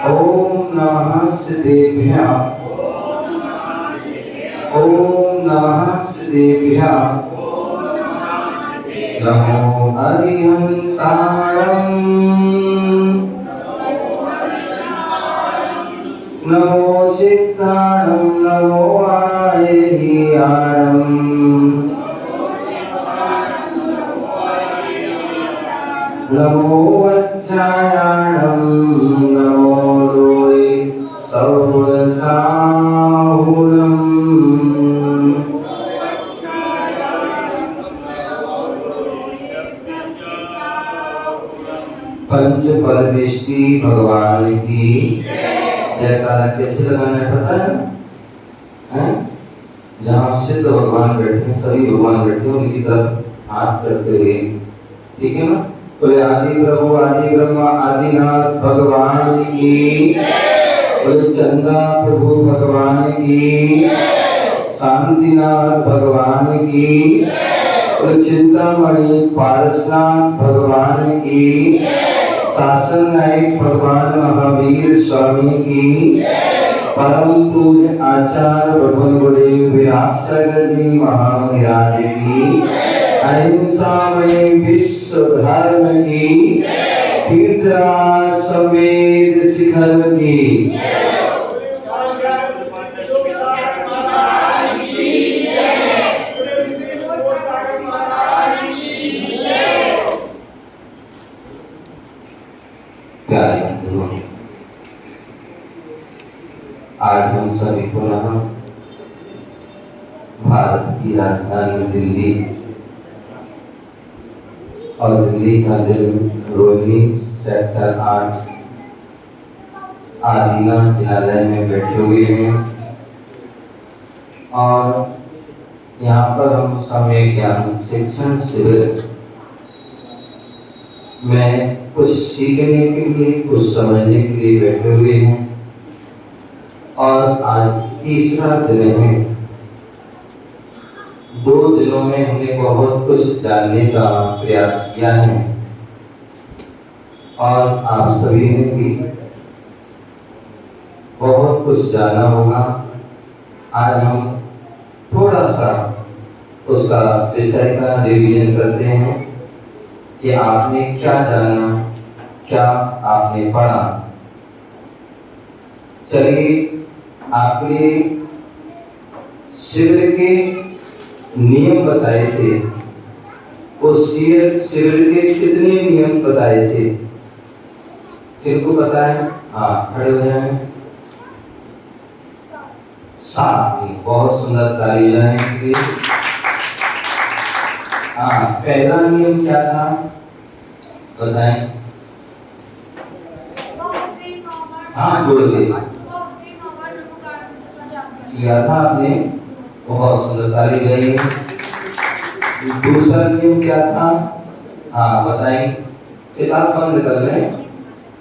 ओम नमः सिद्धेभ्यः। ओम नमः सिद्धेभ्यः। नमो अरिहंताणं। नमो सिद्धाणं। नमो आयर्याणं। नमो वज्रायाणं। नमो लोये सौरसाहुरम्। पंच परमेष्टि भगवान की जयकारा कैसे लगाना है पता है? जहाँ सिद्ध भगवान बैठे हैं, सभी भगवान बैठे हैं, उनकी तरफ हाथ करते हुए, ठीक है ना? तो आदि प्रभु आदि ब्रह्मा आदिनाथ भगवान की, बोले चंदा प्रभु भगवान की, शांतिनाथ भगवान की, बोले चिंतामणि पारसनाथ भगवान की, शासन नायक भगवान महावीर स्वामी की, परम पूज्य आचार्य भगवान गुरुदेव विरासगर जी महाराज की, अहिंसामय विश्व धर्म की, तीर्थराज समेत शिखर की, प्यारे बंधुओं, आज हम सभी पुनः भारत की राजधानी दिल्ली और दिल्ली का दिल रोहिणी सेक्टर 8 आदिना जिनालय में बैठे हुए हैं और यहाँ पर हम समय ज्ञान शिक्षण शिविर में कुछ सीखने के लिए, कुछ समझने के लिए बैठे हुए हैं और आज तीसरा दिन है। 2 दिनों में हमने बहुत कुछ जानने का प्रयास किया है और आप सभी ने भी बहुत कुछ जाना होगा। आज हम थोड़ा सा उसका विषय का रिवीजन करते हैं कि आपने क्या जाना, क्या आपने पढ़ा। चलिए, आपने शिविर के नियम बताए थे, उस शिविर के कितने नियम बताए थे? किनको पता है? हाँ, खड़े हो जाएं। 7। बहुत सुंदर, ताली बजाएं इनके लिए। हाँ, पहला नियम क्या था बताएं? हाँ, जुड़ गए, किया था आपने, बहुत सुंदर, ताली बजाइए। दूसरा नियम क्या था? हाँ बताएं, किताब बंद कर लें।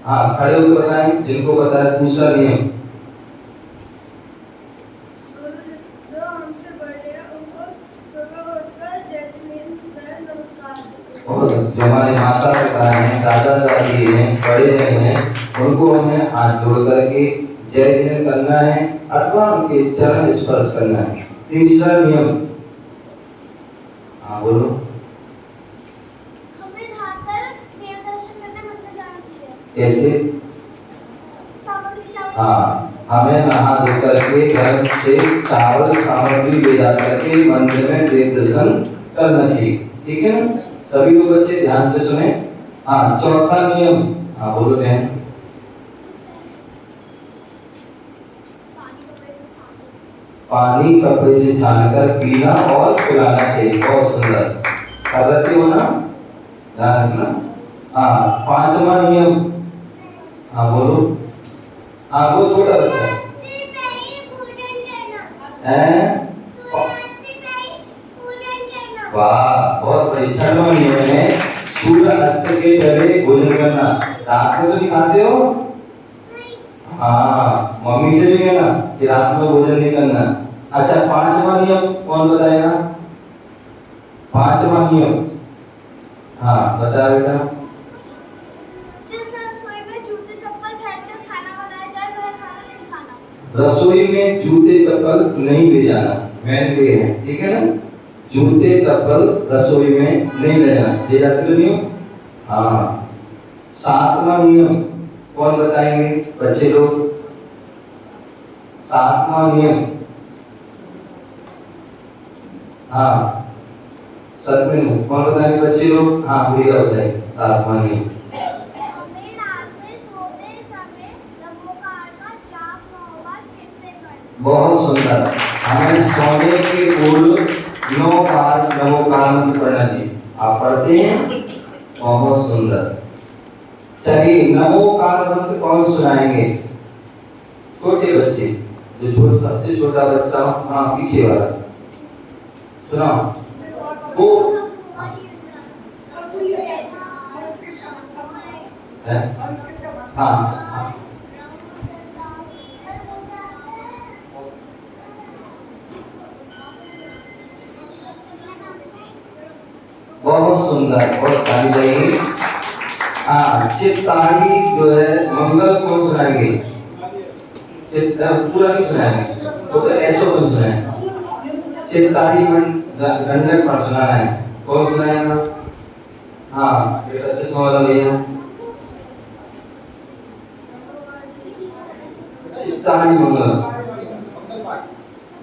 हाँ, खड़े होकर बताएं जिनको पता है दूसरा नियम। और जो हमारे माता पिता हैं, दादा दादी हैं, बड़े हैं, उनको हमें हाथ जोड़ करके जय जय करना है अथवा उनके चरण स्पर्श करना है। तीसरा नियम, हाँ बोलो। हमें नहाकर देव दर्शन करने मंदिर जाना चाहिए। कैसे? हाँ, हमें नहा धो करके घर से चावल सामग्री ले जा करके मंदिर में देव दर्शन करना चाहिए, ठीक है ना? सभी लोग बच्चे ध्यान से सुने। हाँ, चौथा नियम, हाँ बोलो बहन। पानी कपड़े से छानकर पीना और पिलाना चाहिए। बहुत सुंदर, कर रहे हो ना? ध्यान रखना। हाँ, 5वां नियम, हाँ बोलो। हाँ, वो छोटा बच्चा है। वाह, बहुत बड़ी। 6वां नियम है सूर्य अस्त के पहले भोजन करना। रात में तो नहीं खाते हो? हाँ, मम्मी से भी कहना कि रात में भोजन नहीं करना। अच्छा, 5वां नियम कौन बताएगा? 5वां नियम, हाँ बताया बेटा। जिस रसोई में जूते चप्पल पहनकर खाना बनाया रसोई में जूते चप्पल नहीं ले जाना, मैन ये है, ठीक है ना। जूते चप्पल रसोई में नहीं ले जाना, ले जाते तो नहीं हो? हाँ। 7वां नियम कौन बताएंगे बच्चे लोग? 7वां नियम, हाँ सतमें कौन बताएंगे बच्चे लोग? हाँ भैया बताइए 7वां नियम। हमें रात में सोते समय नमोकार का जाप 9 बार फिर से करना। बहुत सुंदर। हमें सोने के पूर्व 9 बार नमोकार मंत्र पढ़ना चाहिए। आप पढ़ते हैं? बहुत सुंदर। चलिए नमोकार मंत्र कौन सुनाएंगे? छोटे बच्चे, जो सबसे छोटा बच्चा हो, हाँ पीछे वाला सुनाओ। वो है? हाँ हाँ बहुत सुंदर, बहुत ताली बजाइए। हाँ चित्ताड़ी जो है मंगल कौन सुनाएंगे? पूरा नहीं सुनाएंगे, तो ऐसा कौन सुनाएंगे? चित्ताड़ी गंडक पर सुनाना है, कौन सुनाएगा? हाँ बेटा चश्मा वाला भैया। चित्ताड़ी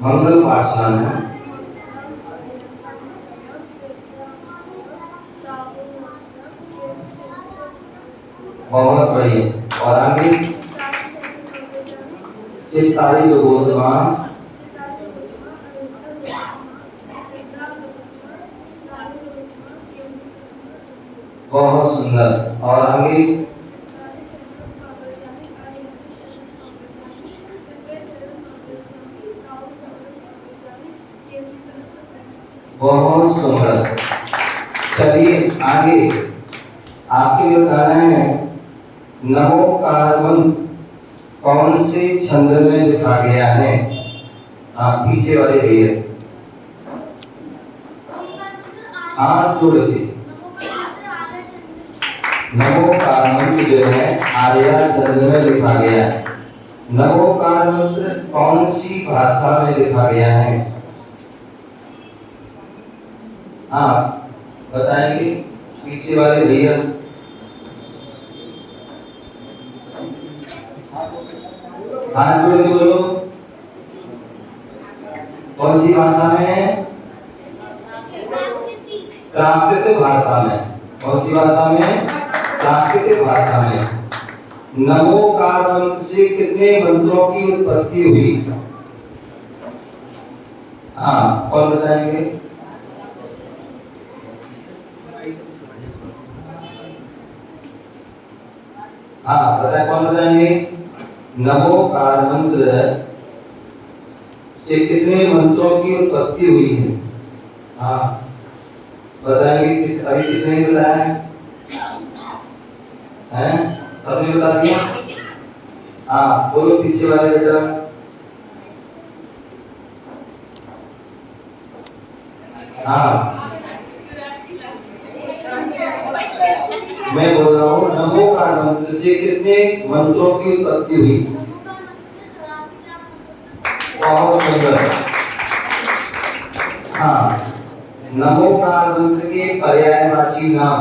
मंगल पाठ सुनाना है। बहुत बढ़िया। और आगे चित्ताड़ी जो गोदमा, बहुत सुंदर। और आगे बहुत सुंदर। चलिए आगे आपके लिए बताना है नमोकार मंत्र कौन से छंद में लिखा गया है? हाँ पीछे वाले भैया हाथ जोड़ के। नमोकार मंत्र जो है आर्या छंद में लिखा गया है। नमोकार मंत्र कौन सी भाषा में लिखा गया है? हाँ बताएंगे पीछे वाले भैया। हाथ जोड़ के बोलो, कौन सी भाषा में है? प्राकृतिक भाषा में। कौन सी भाषा में? प्राकृतिक भाषा में। नमोकार मंत्र से कितने मंत्रों की उत्पत्ति हुई? हाँ कौन बताएंगे? हाँ बताए, कौन बताएंगे? नमोकार मंत्र से कितने मंत्रों की उत्पत्ति हुई है? हाँ बताएंगे। अभी किसने नहीं बताया है? सबने बता दिया। हाँ बोलो पीछे वाले बेटा। हाँ मैं बोल रहा हूँ नमोकार मंत्र से कितने मंत्रों की उत्पत्ति हुई? बहुत सुंदर। हाँ नमोकार मंत्र के पर्यायवाची नाम।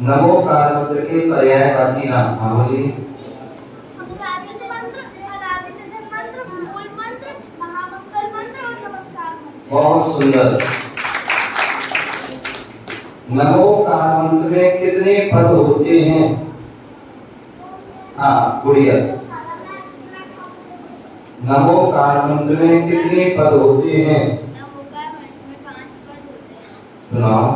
नमोकार मंत्र के पर्यायवाची नाम। हाँ बोलिए। अनुराचित मंत्र, अनादिनिधन मंत्र, मूल मंत्र, महामंगल मंत्र और नमस्कार मंत्र। बहुत सुंदर। नमोकार मंत्र में कितने पद होते हैं? हाँ गुड़िया। नमोकार मंत्र में कितने पद होते हैं? नमोकार मंत्र में 5 पद होते हैं। सुनाओ।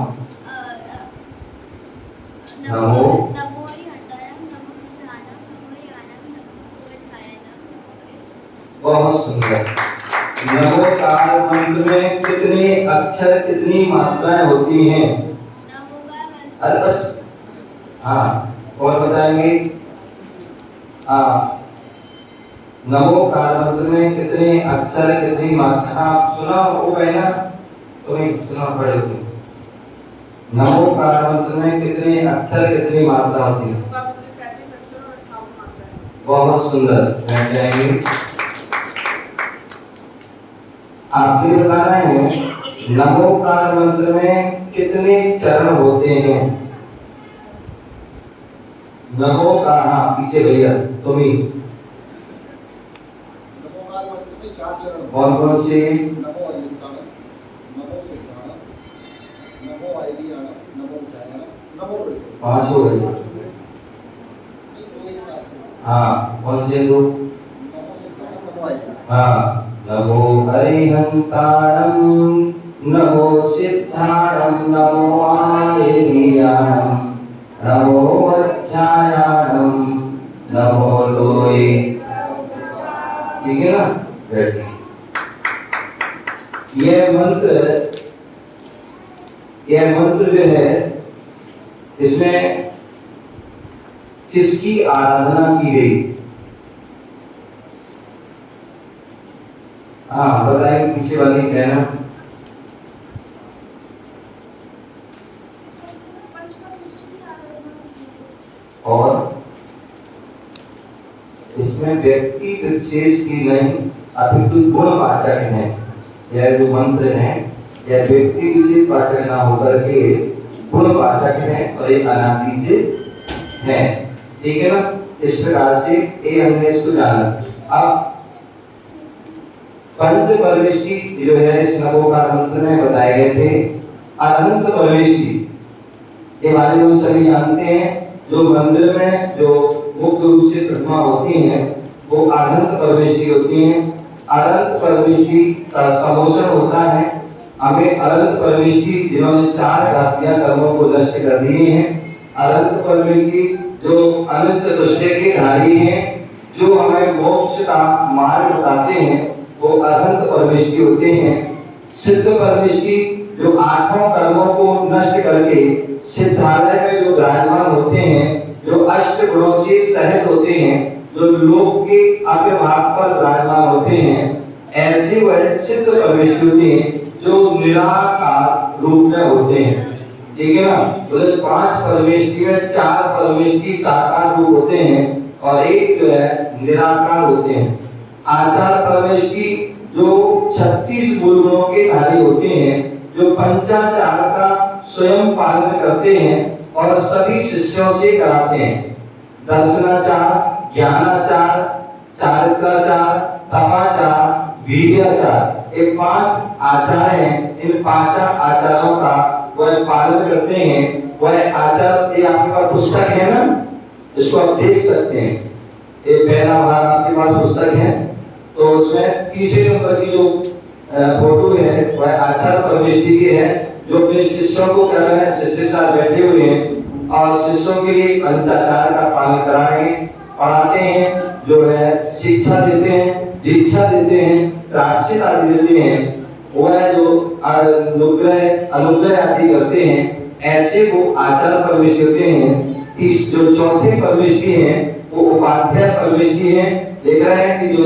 नमो नमो हरिहंतरम, नमो स्नानम, नमो यानम, नमो वज्रायनम, नमो। बहुत सुंदर। नमोकार मंत्र में कितने अक्षर, कितनी मात्राएं होती हैं? अरे बस हाँ और बताएंगे। हाँ नमोकार मंत्र में कितने अक्षर, कितनी मात्रा? आप सुना वो पहला तुम्हें सुना पड़े तुम। नमोकार मंत्र में कितने अक्षर, कितनी मात्रा होती है? बहुत सुंदर, बैठ जाएंगे। आपने बताना है नमोकार मंत्र में कितने चरण होते हैं? नमोकार, हाँ पीछे भैया तुम ही। नमोकार मंत्र में 4 चरण। कौन कौन से? नमो अरिहंताण, नमो सिद्धाण, नमो आयरियाण, नमो उज्जायण, नमो ऋषभ। 5 हो गए। दो एक साथ। हाँ कौन से दो? नमो सिद्धाण, नमो आयरियाण। हाँ, नमो अरिहंताणं, नमो सिद्धाणं, नमो आयरियाणं, नमो वज्रायाणं, नमो लोये। ठीक है ना? बैठिए। यह मंत्र जो है इसमें किसकी आराधना की गई? हाँ बताइए, पीछे वाली कहना। और इसमें व्यक्ति विशेष की नहीं, अपितु गुणवाचक है। यह जो मंत्र है यह व्यक्ति विशेष वाचक ना होकर के गुणवाचक है और एक अनादि से है। ठीक है ना? इस प्रकार से ये हमने इसको जाना। अब पंच परमेष्टि जो है इस नमोकार मंत्र में बताए गए थे। अनंत परमेष्टि के बारे में हम सभी जानते हैं। जो मंदिर में जो मुख्य रूप से प्रतिमा होती हैं वो अनंत परमेष्टि होती हैं। अनंत परमेष्टि का समोषण होता है। हमें अनंत परमेष्टि जिन्होंने 4 घातिया कर्मों को नष्ट कर दिए हैं, अनंत परमेष्टि जो अनंत चतुष्टय के धारी हैं, जो हमें मोक्ष का मार्ग बताते हैं, वो अनंत परमेष्टि होते हैं। सिद्ध परमेष्टि जो 8 कर्मों को नष्ट करके सिद्धालय में जो विराजमान होते हैं, जो अष्ट गुणों से सहित होते हैं, जो लोक के अपने भाग पर विराजमान होते हैं, ऐसे वह सिद्ध परमेष्टि होते हैं जो निराकार रूप में होते हैं। ठीक है ना? तो 5 परमेष्टि में 4 परमेष्टि साकार रूप होते हैं और एक जो है निराकार होते हैं। आचार परमेष्टि जो 36 मूल गुणों के धारी होते हैं, जो पंचाचार का स्वयं पालन करते हैं और सभी शिष्यों से कराते हैं। दर्शनाचार, ज्ञानाचार, चारित्राचार, तपाचार, वीर्याचार, ये 5 आचार हैं। इन 5 आचारों का वह पालन करते हैं। वह आचार, ये आपके पास पुस्तक है ना, इसको आप देख सकते हैं। ये पहला भाग आपके पास पुस्तक है, तो उसमें तीसरे नंबर की जो फोटो है वह आचार परमेष्टि की है, जो अपने शिष्यों को कर रहे हैं। शिष्य साथ बैठे हुए हैं और शिष्यों के लिए पंचाचार का पालन करा रहे हैं, पढ़ाते हैं, जो है शिक्षा देते हैं, दीक्षा देते हैं, प्रायश्चित आदि देते हैं। वह जो अनुग्रह आदि करते हैं, ऐसे वो आचार परमेष्टि होते हैं। इस जो चौथे परमेष्टि हैं वो उपाध्याय परमेष्टि हैं। देख रहे हैं कि जो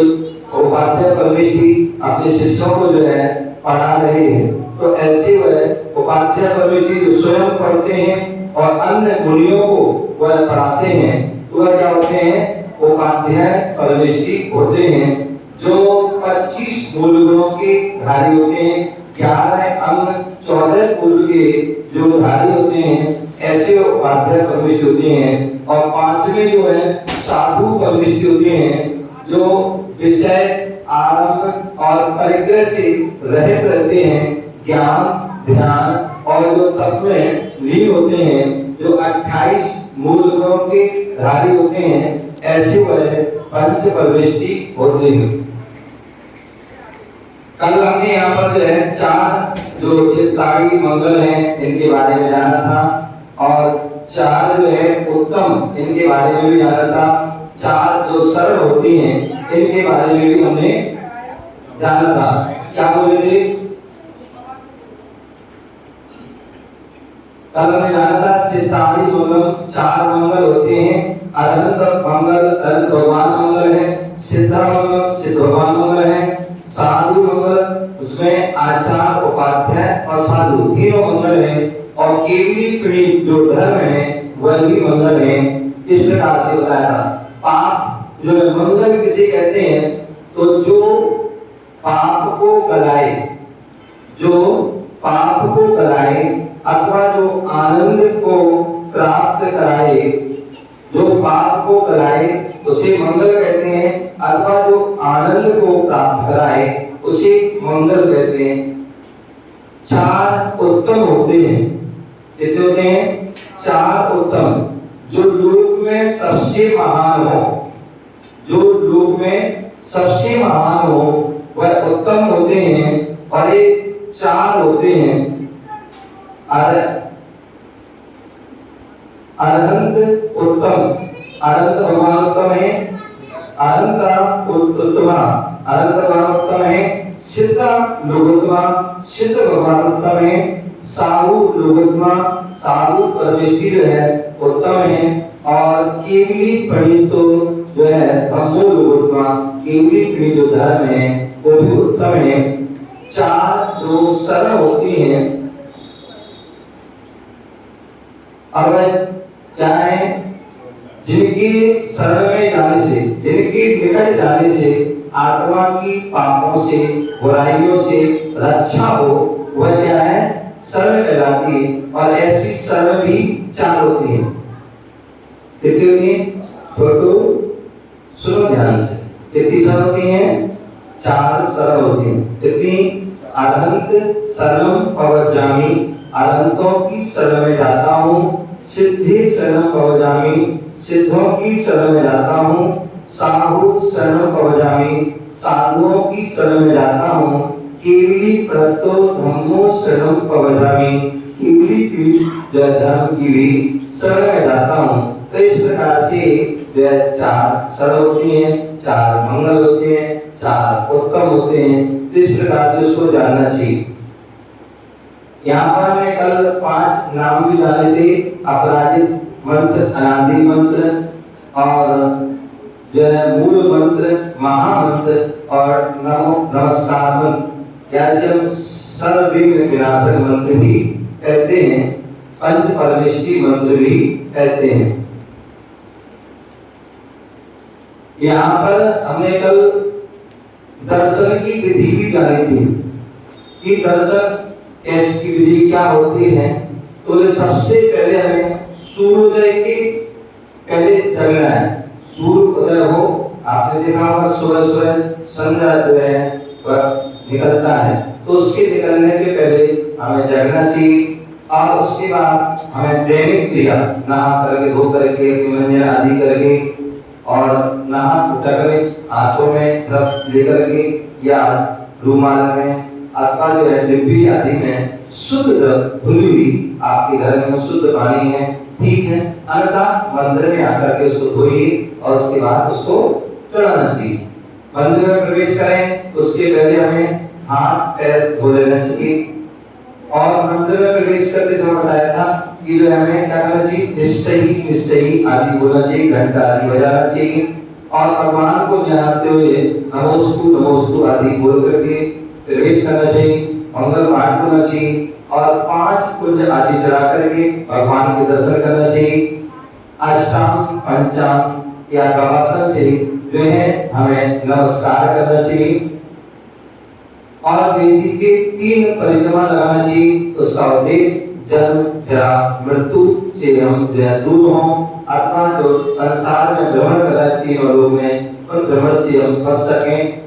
उपाध्याय परमेष्टि अपने शिष्यों को जो है पढ़ा रहे हैं, तो ऐसे वह उपाध्याय परमेष्टि जो स्वयं पढ़ते हैं और अन्य मुनियों को वह पढ़ाते हैं, तो वह क्या होते हैं? उपाध्याय परमेष्टि होते हैं। जो 25 मूल गुणों के धारी होते हैं, 11 अंग 14 पूर्व के जो धारी होते हैं, ऐसे उपाध्याय परमेष्टि होते हैं। और 5वें जो है साधु परमेष्टि होते हैं, जो विषय, आरंभ और परिग्रह से रहित रहते हैं। ज्ञान, ध्यान और जो तप में लीन होते हैं, जो 28 मूल गुणों के धारी होते हैं, ऐसे वह पंच परमेष्टि होते हैं। कल हमने यहाँ पर जो है 4 जो चित्ताड़ी मंगल हैं इनके बारे में जाना था, और 4 जो है उत्तम इनके बारे में भी जाना था। 4 जो सरल होती हैं इनके बारे में भी हमने जाना था। क्या बोले थे? कल हमने जाना था चित्ताड़ी मंगल 4 मंगल होते हैं। अनंत मंगल अनंत भगवान मंगल है, सिद्धा मंगल सिद्ध भगवान मंगल है, साधु मंगल उसमें आचार, उपाध्याय और साधु तीनों मंगल है, और केवली पीढ़ी जो धर्म है वह भी मंगल है। इस प्रकार से बताया था। पाप जो है मंगल किसे कहते हैं, तो जो पाप को गलाए, जो पाप को गलाए अथवा जो आनंद को प्राप्त कराए, जो पाप को गलाए उसे मंगल कहते हैं, अथवा जो आनंद को प्राप्त कराए उसे मंगल कहते हैं। 4 उत्तम होते हैं, कितने होते हैं? 4 उत्तम, जो लोक में सबसे महान हो, जो लोक में सबसे महान हो वह उत्तम होते हैं। और ये 4 होते हैं। अनंत उत्तम, अनंत भगवान उत्तम है। अनंत उत्तमा, अनंत भगवान उत्तम है। सिद्ध लोकोत्तमा, सिद्ध भगवान उत्तम है। साहु लोकोत्तमा, साहु परमेष्टि जो है उत्तम है। और केवली पढ़ी तो जो है धम्मो लोकोत्तमा, केवली पढ़ी जो धर्म है वो भी उत्तम है। 4 जो सरल होती हैं। अब क्या है? जिनके शरण में जाने से, जिनके निकट जाने से आत्मा की पापों से, बुराइयों से रक्षा हो, वह क्या है? शरण कहलाती है। और ऐसी शरण भी 4 होती है। कितनी होती है? छोटू सुनो ध्यान से, कितनी शरण होती है? 4 शरण होती है। कितनी? अरहंत शरणम पवज्जामि, अरहंतों की शरण में जाता हूँ। सिद्धि शरणम पवज्जामि, सिद्धों की शरण में जाता हूँ। साधु शरणम पवज्जामि, साधुओं की शरण में जाता हूँ। केवली प्रतो धम्मो शरणम पवज्जामि, केवली की धर्म की भी शरण में जाता हूँ। तो इस प्रकार से 4 शरण होती हैं, 4 मंगल होते हैं, 4 उत्तम होते हैं। इस प्रकार से उसको जानना चाहिए। यहाँ पर हमने कल 5 नाम भी जाने थे, अपराजित मंत्र, अनादि मंत्र, और जो है मूल मंत्र, महामंत्र और नमो नमस्कार मंत्र। ऐसे हम सर्वविघ्न विनाशक मंत्र भी कहते हैं, पंच परमेष्टि मंत्र भी कहते हैं। यहाँ पर हमने कल दर्शन की विधि भी जानी थी कि दर्शन की विधि क्या होती है। तो सबसे पहले हमें सूर्योदय के पहले जगना है। सूर्य उदय हो, आपने देखा होगा सुबह सुबह संध्या जो है वह निकलता है, तो उसके निकलने के पहले हमें जगना चाहिए। और उसके बाद हमें दैनिक क्रिया, नहा करके, धो करके, मंजन आदि करके, और नहा उठकर हाथों में द्रव लेकर के या रूमाल में अथवा जो है डिब्बी आदि में शुद्ध खुली हुई आपके घर में शुद्ध पानी है, ठीक है। अन्यथा मंदिर में आकर के उसको धोइए और उसके बाद उसको चढ़ाना चाहिए। मंदिर में प्रवेश करें उसके पहले हमें हाथ पैर धो लेना चाहिए। और मंदिर में प्रवेश करते समय बताया था कि जो हमें क्या करना चाहिए? निश्चयी आदि बोलना चाहिए, घंटा आदि बजाना चाहिए। और भगवान को ध्यानते हुए नमोस्तु आदि बोल करके प्रवेश करना चाहिए। मंगल पाठ करना चाहिए और 5 कुंज आदि चढ़ा करके भगवान के दर्शन करना चाहिए। अष्टांग पंचांग या गवासन से जो है हमें नमस्कार करना चाहिए। और वेदी के 3 परिक्रमा लगाना चाहिए। उसका उद्देश्य जन्म जरा मृत्यु से हम दूर हों, अथवा जो संसार में भ्रमण कर रहे हैं 3 लोग में, उन भ्रमण से हम बच सकें।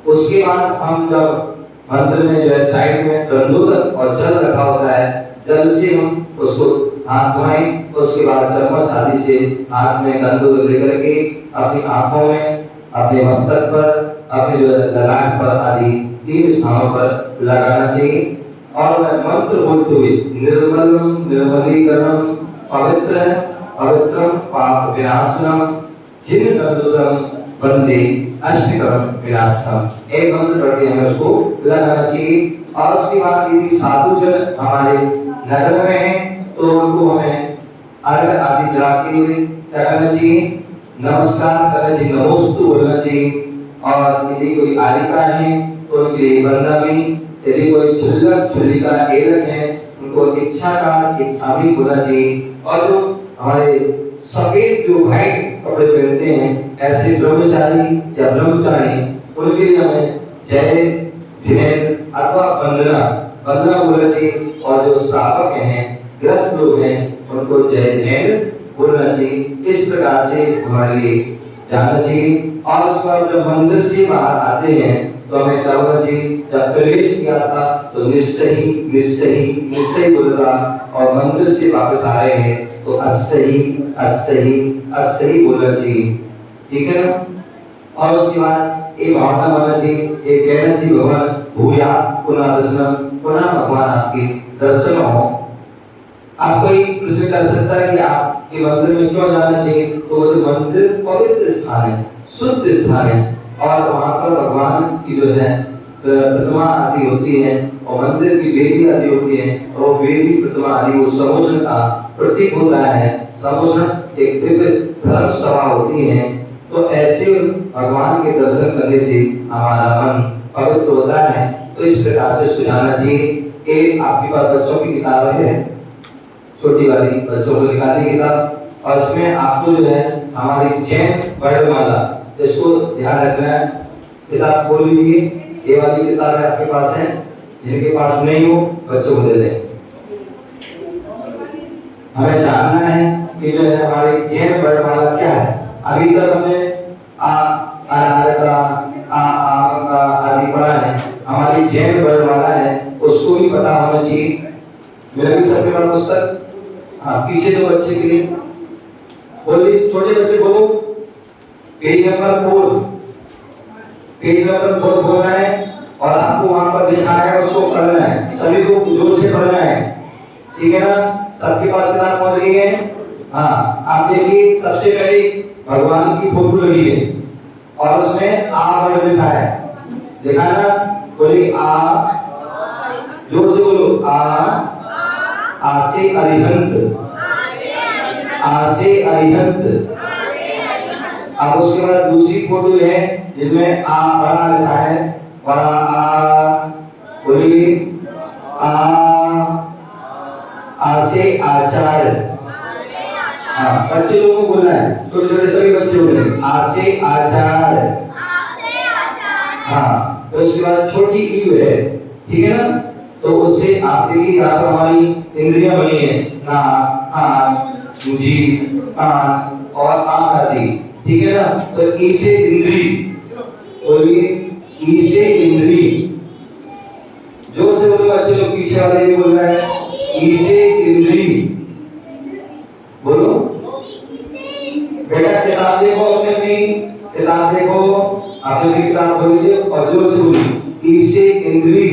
उसके बाद हम जब मंदिर में जो है साइड में गंधोदक और जल रखा होता है, जल से हम उसको हाथ धोएं। उसके बाद चम्मच आदि से हाथ में गंधोदक लेकर के अपनी आंखों में, अपने मस्तक पर, अपने जो ललाट पर आदि 3 स्थानों पर लगाना चाहिए। और वह मंत्र बोलते हुए निर्मलम निर्मलीकरणम पवित्रम पाप विनाशनम जिन गंधोदकम वंदे अष्टकम विनाशनम, एक मंत्र पढ़ के हमें उसको लगाना चाहिए। और उसके बाद यदि साधु जन हमारे नगर में हैं तो उनको हमें अर्घ आदि चढ़ा के क्या करना चाहिए? नमस्कार करना चाहिए, नमोस्तु बोलना चाहिए। और यदि कोई आलिका है तो उनके लिए वंदनामि, यदि कोई छुल्लक छुल्लिका एलक है उनको इच्छा भी बोलना चाहिए। और जो हमारे सफेद जो व्हाइट कपड़े पहनते हैं, ऐसे ब्रह्मचारी या ब्रह्मचारी, उनके लिए हमें जय ध्यान अथवा वंदना वंदना बोलना चाहिए। और जो श्रावक हैं, ग्रस्त लोग हैं, उनको जय ध्यान बोलना चाहिए। इस प्रकार से हमारे लिए जानना चाहिए। और उसके बाद जब मंदिर से बाहर आते हैं तो हमें क्या होना चाहिए? जब प्रवेश किया था तो निश्चय निश्चय निश्चय बोलता, और मंदिर से वापस आ रहे हैं तो अस्सही अस्सही अस्सही बोलना चाहिए। ठीक है ना? और उसके बाद एक भावना बनना चाहिए, एक कहना चाहिए भगवान भूया पुनः दर्शन, पुनः भगवान आपके दर्शन हो। आप कोई प्रश्न कर सकता है कि आपके मंदिर में क्यों जाना चाहिए? तो वो मंदिर पवित्र स्थान है, शुद्ध स्थान है, और वहां पर भगवान की जो है प्रतिमा आदि होती है, और मंदिर की वेदी आदि होती है, और वेदी प्रतिमा आदि वो समोषण का प्रतीक होता है। समोषण एक दिव्य धर्म सभा होती है। तो ऐसे भगवान के दर्शन करने से हमारा मन पवित्र होता है। तो इस प्रकार से इसको जानना चाहिए। एक आपके पास बच्चों की किताब है, छोटी वाली, बच्चों को निकाली किताब, और इसमें आपको जो है हमारी जैन वर्णमाला, इसको ध्यान रखना है। किताब खोल लीजिए, ये वाली किताब है आपके पास है, जिनके पास नहीं हो बच्चों को दे दें। हमें जानना है कि जो है हमारी जैन वर्णमाला क्या है। अभी तक हमने अनार का आम का आदि पढ़ा है। हमारी जैन वर्णमाला है, उसको भी पता होना चाहिए। मेरा भी सबके पास पुस्तक, हाँ पीछे दो बच्चे के लिए बोलिए, छोटे बच्चे बोलो पेज नंबर 4, पेज नंबर 4 बोलना है, और आपको वहां पर लिखा है उसको पढ़ना है। सभी को जोर से पढ़ना है, ठीक है ना? सबके पास किताब पहुंच गई है? हाँ, आप देखिए सबसे पहले भगवान की फोटो लगी है, और उसमें आ वर्ड लिखा है, लिखा ना? बोलिए आ, जोर से बोलो आ से अरिहंत, आ से अरिहंत। अब उसके बाद दूसरी फोटो है जिसमें आ बड़ा लिखा है, बड़ा आ, बोलिए आ से आचार। हाँ, बच्चे लोगों को बोलना है, छोटे छोटे सभी बच्चे बोल रहे हैं आ से आचार। हाँ, तो उसके बाद छोटी ई है, ठीक है ना? तो उससे आप देखिए यहाँ पर हमारी इंद्रियां बनी है, नाक, आँख, जीभ, कान और आँख आदि, ठीक है ना? तो ई से इंद्री, बोलिए ई से इंद्री। जोर से बोलो बच्चे लोग, पीछे वाले भी बोल रहे हैं ई से इंद्री, बोलो। बेटा किताब देखो, अपने किताब देखो, अपनी किताब खोलिए और जोर से बोलिए ई से इंद्री,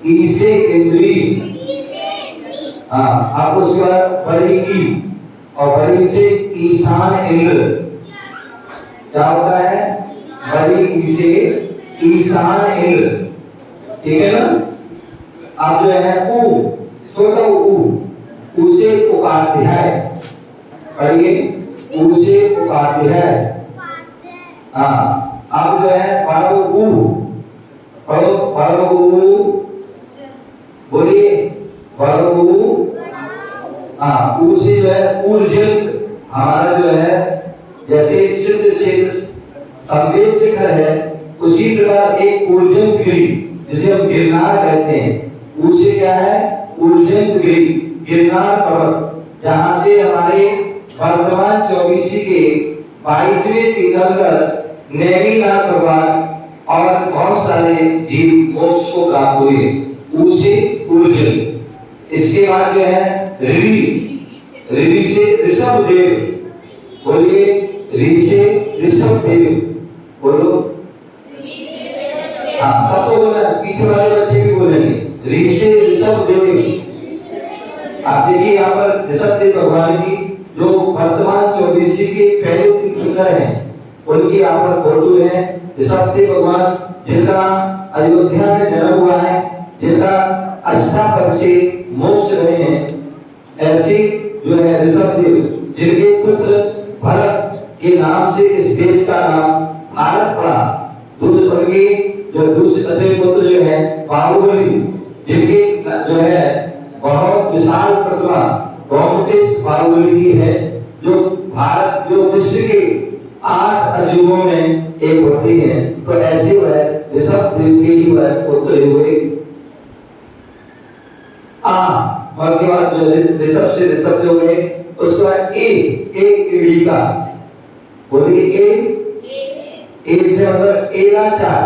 ई से इंद्री। हाँ, आप उसके बाद बड़ी ई, और बड़ी से ईशान इंद्र। क्या होता है? बड़ी ई से ईशान इंद्र, ठीक है ना? अब जो है ऊ, छोटा ऊ, उसे उपाध्याय, पढ़िए ऊ से उपाध्याय। हाँ, अब जो है बड़ो ऊ, पढ़ो बड़ो ऊ, बोलिए बड़ो ऊ। हाँ, ऊ से जो है ऊर्जित, हमारा जो है जैसे सिद्ध क्षेत्र संवेद शिखर है, उसी प्रकार एक ऊर्जित गिरी जिसे हम गिरनार कहते हैं, उसे क्या है? ऊर्जित गिरी, गिरनार पर्वत, जहां से हमारे वर्तमान 24 के 22वें तीर्थंकर नेमिनाथ भगवान और बहुत सारे जीव मोक्ष को प्राप्त हुए, उसे ऊर्जित। इसके बाद जो है ऋषि, ऋषि से ऋषभ देव, बोलिए ऋषि से ऋषभ देव, बोलो। हाँ, सबको बोलना, पीछे वाले बच्चे भी बोलेंगे ऋषि से ऋषभ देव। आप देखिए यहाँ पर ऋषभ देव भगवान की जो वर्तमान 24 के पहले तीर्थंकर हैं, उनकी यहाँ पर फोटो है। ऋषभ देव भगवान जिनका अयोध्या में जन्म हुआ है, जिनका अष्टापद से मोक्ष रहे हैं, ऐसे जो है ऋषभ देव, जिनके पुत्र भरत के नाम से इस देश का नाम भारत पड़ा। दूसरे उनके जो दूसरे पुत्र जो है बाहुबली, जिनके जो है बहुत विशाल प्रतिमा गॉम्टिस बाहुबली है, जो भारत जो विश्व के 8 अजूबों में एक होती है। तो ऐसे वह ऋषभ देव के ही वह पुत्र हुए। के बाद जो ऋषभ से ऋषभ जो हुए, उसके बाद एक ईड़ी का बोलिए एक से मतलब एलाचार।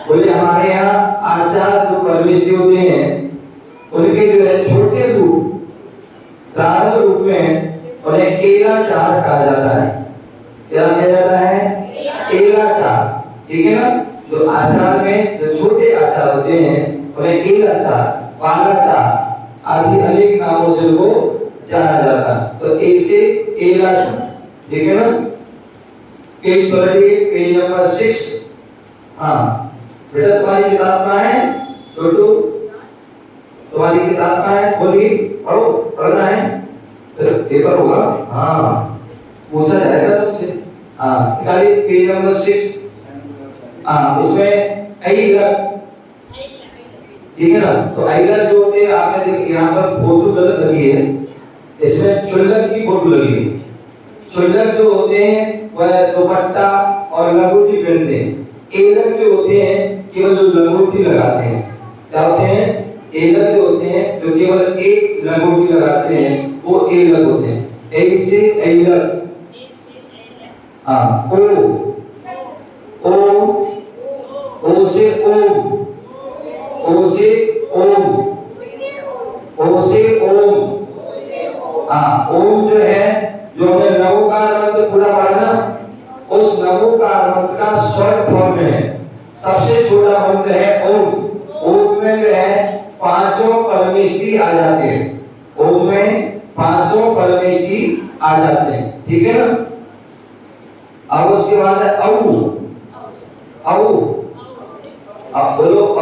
बोले हमारे यहाँ आचार जो परमेश्वर होते हैं उनके जो है छोटे रूप प्रारंभ रूप में उन्हें एलाचार कहा जाता है। क्या कहा जाता है? एलाचार। ठीक है ना? जो आचार में जो छोटे आचार होते हैं उन्हें एलाचार, बालाचार आदि अनेक नामों से उनको जाना जाता है। तो एक से एलाचार। ठीक है ना? Page number 6। हाँ बेटा तुम्हारी किताब कहाँ है? छोटू तुम्हारी किताब कहाँ है? खोलिए, पढ़ो, पढ़ना है फिर पेपर होगा। हाँ पूछा जाएगा तुमसे। हाँ निकालिए पेज नंबर 6। हाँ इसमें ऐलक, ठीक है ना? तो ऐलक जो होते हैं आपने देख यहाँ पर फोटो गलत लगी है, इसमें चुल्लक की फोटो लगी है। चुल्लक जो होते हैं वह दुपट्टा और लंगोटी पहनते हैं। ऐलक जो होते हैं केवल जो लंगोटी लगाते हैं। क्या होते हैं? ऐलक जो होते हैं जो केवल एक लंगोटी लगाते हैं वो ऐलक होते हैं। एक से ऐलक। हाँ ओ से ओम, ओ से ओम, ओ से ओम। हाँ ओम जो है जो हमने नवोकार मंत्र पूरा पढ़ा ना, उस नवोकार मंत्र का शॉर्ट फॉर्म में है। सबसे छोटा मंत्र है ओम। ओम में जो है पांचों परमेष्टि आ जाते हैं। ओम में पांचों परमेष्टि आ जाते हैं। ठीक है ना? अब उसके बाद है औ। अब बोलो औ।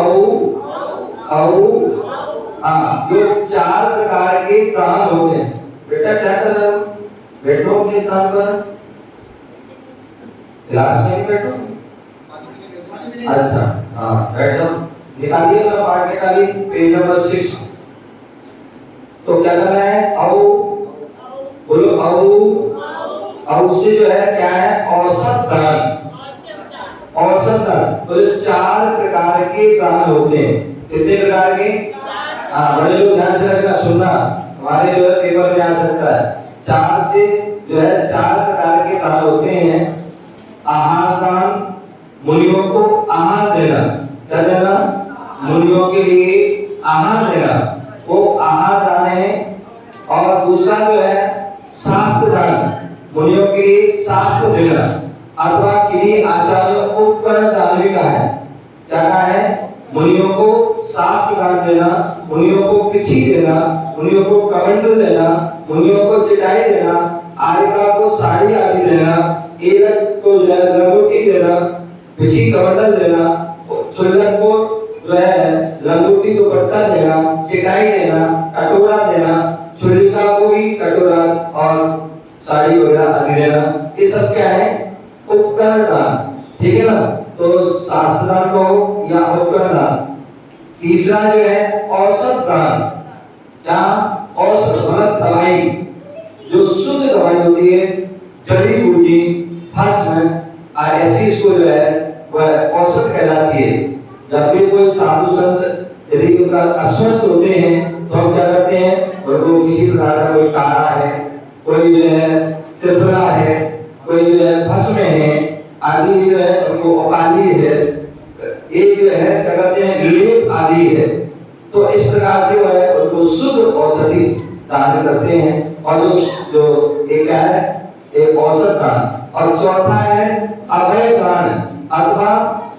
हाँ जो 4 प्रकार के दान होते हैं। बेटा क्या कर रहे हो? बैठो अपने स्थान पर। क्लास में नहीं बैठो? अच्छा हाँ बैठो। निकालिए अपना पाठ, निकालिए पेज नंबर 6। तो क्या करना है? औ। बोलो औ से जो है क्या है? औसत दान। औसत दान। तो 4 प्रकार के दान होते हैं। कितने प्रकार के? हाँ बड़े लोग ध्यान से रखना, सुनना, हमारे जो है पेपर में आ सकता है। 4 से जो है 4 प्रकार के दान होते हैं। आहार दान, मुनियों को आहार देना। क्या देना? मुनियों के लिए आहार देना, वो आहार दान है। और दूसरा जो है शास्त्र दान, मुनियों के लिए शास्त्र देना, अथवा किन्हीं आचार्यों को उपकरण दान भी कहा है। क्या कहा है? मुनियों को शास्त्र दान देना, मुनियों को पिछी देना, मुनियों को कमंडल देना, मुनियों को चिटाई देना, आर्यका को साड़ी आदि देना, ऐलक को जो है लंगोटी देना, पिछी कमंडल देना, चुल्लक को जो है लंगोटी दुपट्टा देना, चिटाई देना, कटोरा देना, चुल्लिका को भी कटोरा और साड़ी वगैरह आदि देना। ये सब क्या है? उपकरण दान। ठीक है ना? तो शास्त्र दान को या उपकरण दान। तीसरा जो है औसत दान। क्या? औसत मतलब दवाई, जो शुद्ध दवाई होती है, जड़ी बूटी, भस्म, ऐसी इसको जो है वह औसत कहलाती है। जब भी कोई साधु संत यदि उनका अस्वस्थ होते हैं तो हम क्या करते हैं? उनको किसी प्रकार का कोई काढ़ा है, कोई जो है त्रिपुरा है, कोई जो है भस्म है आदि जो है उनको अकाली है, एक जो है क्या कहते हैं लेप आदि है। तो इस प्रकार से वह उनको शुद्ध औषधि दान करते हैं। और जो एक है एक औसत दान। और चौथा है अभय दान अथवा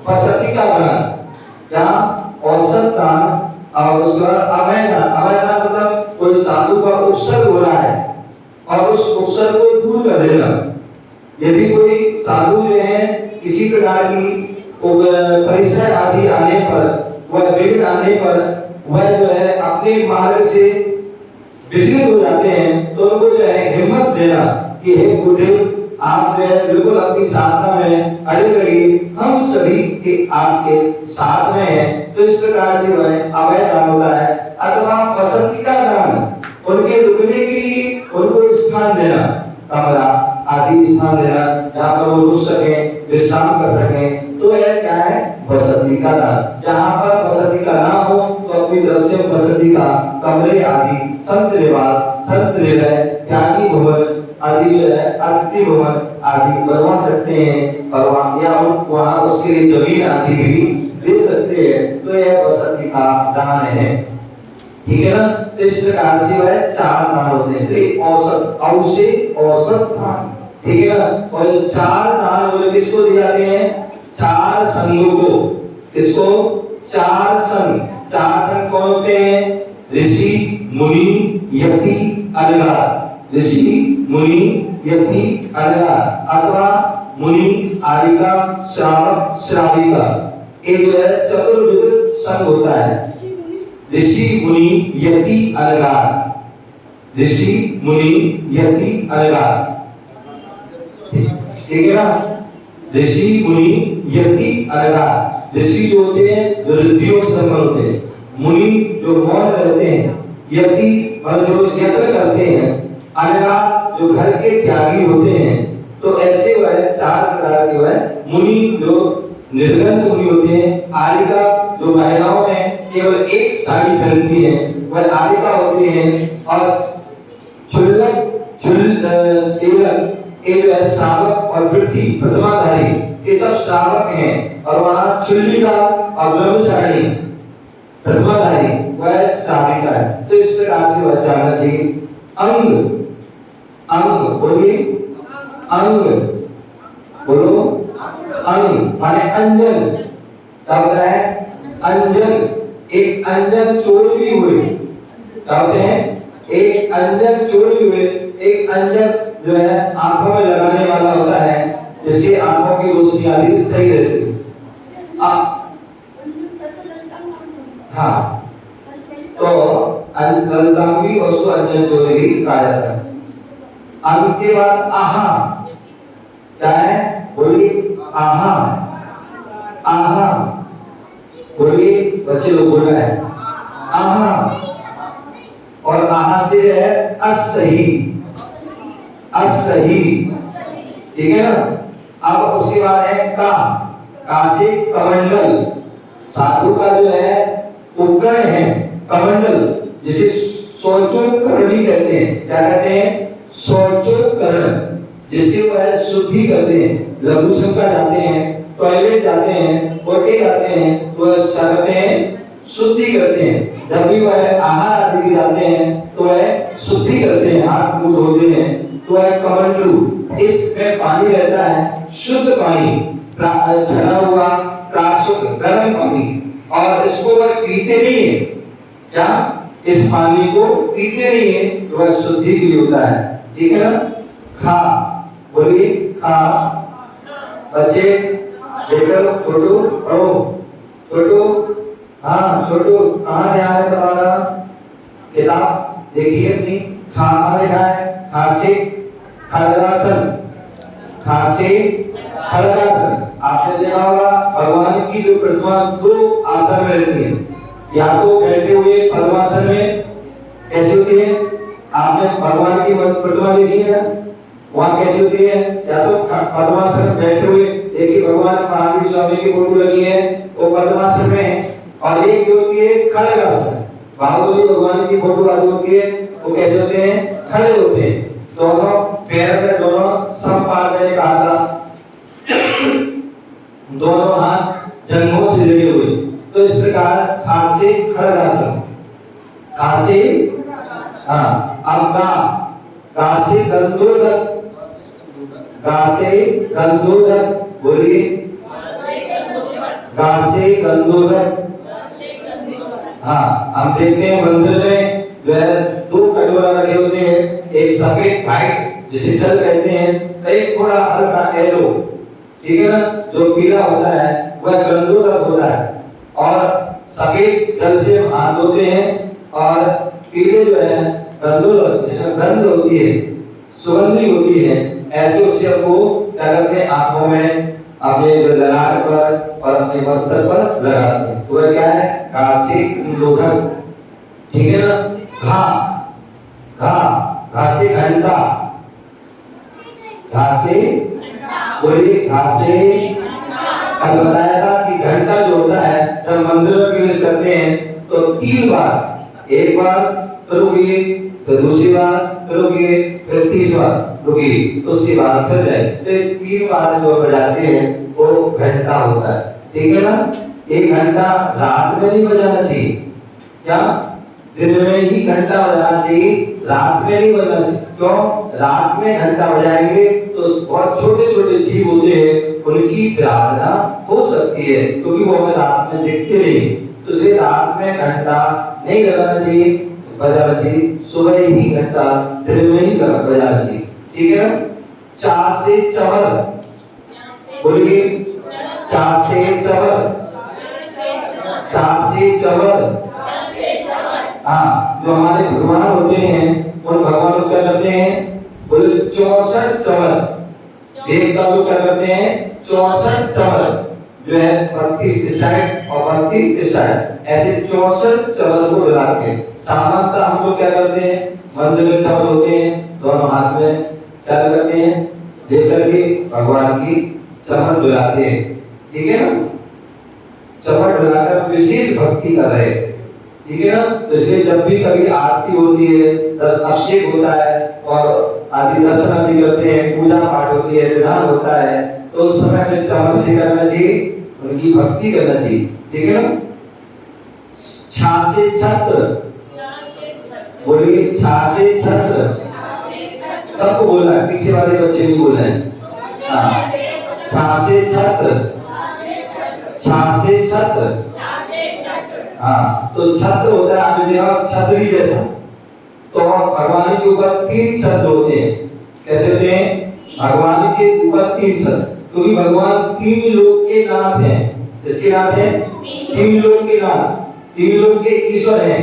बसती का दान। क्या? औसत दान और उसके बाद अभय दान। अभय दान मतलब कोई साधु का उपसर्ग हो रहा है और उस उपसर्ग को दूर कर देना। यदि कोई साधु जो है किसी प्रकार की परिसर आदि आने पर, वह विघ्न आने पर वह जो है अपने मार्ग से विचलित हो जाते हैं, तो उनको जो है हिम्मत देना कि हे गुरुदेव आप जो है बिल्कुल अपनी साधना में अड़े रहिए, हम सभी के आपके साथ में हैं। तो इस प्रकार से वह अभय दान होता है। अथवा बसंती का दान। उनके रुकने के लिए उनको स्थान देना, कमरा आदि स्थान देना जहाँ पर वो रुक सके, विश्राम कर सके। तो यह क्या है? बसती का दान। जहाँ पर बसती का ना हो तो अपनी तरफ से बसती का कमरे आदि, संत निवास, संत निलय, त्यागी भवन आदि जो है, अतिथि भवन आदि बनवा सकते हैं, या वहाँ उसके लिए जमीन आदि भी दे सकते हैं। तो यह बसती का दान है, ठीक है ना। तो इस प्रकार से वह 4 दान होते हैं। तो औसत, औसे औसत दान, ठीक है ना। और ये 4 दान बोले किसको दिए जाते हैं? 4 संघों को। किसको? 4 संघ। 4 संघ कौन होते हैं? ऋषि, मुनि, यति, अनगार। ऋषि, मुनि, यति, अनगार, अथवा मुनि, आरिका, श्रावक, श्राविका। ये जो है चतुर्विध संघ होता है। ऋषि, मुनि, यति, अनगार। ऋषि, मुनि, यति, अनगार, ठीक है ना। ऋषि, मुनि, यति, अनगार। ऋषि जो होते हैं जो रिद्धियों से संपन्न होते हैं, मुनि जो मौन रहते हैं, यति जो यत्न करते हैं, अनगार जो घर के त्यागी होते हैं। तो ऐसे वह 4 प्रकार के वह मुनि जो निर्गंध मुनि होते हैं, आरिका जो महिलाओं में केवल एक साड़ी पहनती है वह आरिका होती है, और छुल्लक ये जो है श्रावक और वृद्धि प्रतिमाधारी, ये सब श्रावक हैं। और वहाँ छुल्लिका और ब्रह्मचारी प्रतिमाधारी वह श्राविका है। तो इस प्रकार से वह जानना चाहिए। अंग, अंग बोलिए, अंग बोलो, अंग माने अंजन। क्या होता है? अंजन। एक अंजन चोर भी हुए, क्या होते हैं? एक अंजन चोर भी हुए। एक अंजन जो है आंखों में लगाने वाला होता है, जिससे आंखों की रोशनी आदि सही रहती है। हाँ, तो ललितांगी उसको अंजन चोर भी कहा जाता है। अंग के बाद आहा, क्या है? बोलिए, आहा, आहा बोलिए, बच्चे लोग बोल रहे हैं आहा। और आहा से है असही, असही, ठीक है ना। अब उसके बाद है का, का से कमंडल। साधु का जो है उपकरण है कमंडल, जिसे शौचोपकरण भी कहते हैं। क्या कहते हैं? शौचोपकरण, जिससे वह शुद्धि करते हैं। लघु शंका जाते हैं, टॉयलेट जाते हैं, पोटे जाते हैं, तो क्या करते हैं? शुद्धि करते हैं। जब भी वह आहार आदि के जाते हैं तो वह शुद्धि करते हैं, हाथ मुंह धोते हैं। तो वह कमंडलू, इसमें पानी रहता है, शुद्ध पानी, छना हुआ प्राशुद्ध गर्म पानी, और इसको वह पीते नहीं है। क्या? इस पानी को पीते नहीं है, तो वह शुद्धि के लिए होता है, ठीक है ना। खा, बोलिए, खा। बच्चे देखो, छोटू पढ़ो, छोटू, हाँ छोटू, कहाँ ध्यान है तुम्हारा? किताब देखिए अपनी। खा लिखा है, खा से खड़गासन, खा से खड़गासन। आपने देखा होगा भगवान की जो प्रतिमा 2 आसन में रहती है, या तो बैठे हुए पद्मासन में कैसी होती है? आपने भगवान की प्रतिमा देखी है ना, वहाँ कैसी होती है? या तो पद्मासन में बैठे हुए, देखिए भगवान महावीर स्वामी की फोटो लगी है, वो पद्मासन में है। और एक जो होती है खड़गासन, बाहुबली भगवान की फोटो आदि होती है, वो कैसे होते हैं? खड़े होते हैं, दोनों पैर में दोनों समपाल, मैंने कहा था दोनों हाथ जंघों से लगे हुए। तो इस प्रकार खा से खड़गासन, खा से, हाँ। अब गा से गंधोदक, गा से गंधोदक, बोलिए, गा से गंधोदक। हाँ, हम देखते हैं मंदिर में जो है 2 कटोरा लगे होते हैं, एक सफेद व्हाइट जिसे जल कहते हैं, एक थोड़ा हल्का येलो, ठीक है ना। जो पीला होता है वह गंधोदक होता है, और सफेद जल से हाथ धोते हैं, और पीले जो है गंधोदक, जिसमें गंध होती है, सुगंधी होती है, ऐसे उससे आपको क्या करते हैं? आंखों में, अपने जो ललाट पर और अपने वस्त्र पर लगाते हैं। तो वह क्या है? घा से गंधोदक, ठीक है ना। घा, घा से घंटा, घा से बोलिए घा से। कल बताया था कि घंटा जो होता है जब मंदिर में प्रवेश करते हैं तो 3 बार, एक बार रुकिए, फिर दूसरी बार रुकिए, फिर तीसरी बार रुकिए, उसके बाद फिर जाए। तो 3 बार जो बजाते हैं वो घंटा होता है, ठीक है ना। 1 घंटा रात में नहीं बजाना चाहिए, क्या दिन में ही घंटा बजाना चाहिए, रात में नहीं बजाना चाहिए। क्यों? रात में घंटा बजाएंगे तो बहुत छोटे छोटे जीव होते हैं, उनकी प्रार्थना हो सकती है, क्योंकि वो हमें रात में दिखते नहीं, तो इसलिए रात में घंटा नहीं बजाना चाहिए, बजाना चाहिए सुबह ही घंटा, दिन में ही बजाना चाहिए, ठीक है ना। चा से चवर, बोलिए चा से चवर, चा से चवर। हाँ, जो हमारे भगवान होते हैं उन भगवान को क्या करते हैं, बोले 64 चवर। देवता लोग क्या करते हैं, 64 चवर जो है 32 इस साइड और 32 इस साइड, ऐसे 64 चवर को डुलाते हैं। सामान्यतः हम लोग क्या करते हैं, मंदिर में चवर होते हैं, दोनों हाथ में क्या करते हैं, लेकर के भगवान की चमर डुलाते हैं, ठीक है ना। चमर डुलाकर विशेष भक्ति कर रहे हैं, ठीक है ना। तो इसलिए जब भी कभी आरती होती है, अभिषेक होता है और आदि दर्शन आदि करते हैं, पूजा पाठ होती है, विधान होता है, तो उस समय में चमर से करना चाहिए, उनकी भक्ति करना चाहिए, ठीक है ना। छा से छत्र, बोलिए छा से छत्र। सबको बोलना है, पीछे वाले बच्चे नहीं बोल रहे हैं। हाँ, छा से छत्र, छा से छत्र। हाँ, तो छत्र होता है, आपने देखा छतरी जैसा, तो भगवान के ऊपर 3 छत्र होते हैं। कैसे होते हैं, भगवान के ऊपर 3 छत्र, क्योंकि भगवान 3 लोक के नाथ हैं। इसके नाथ हैं 3 लोक के नाथ, 3 लोक के ईश्वर हैं,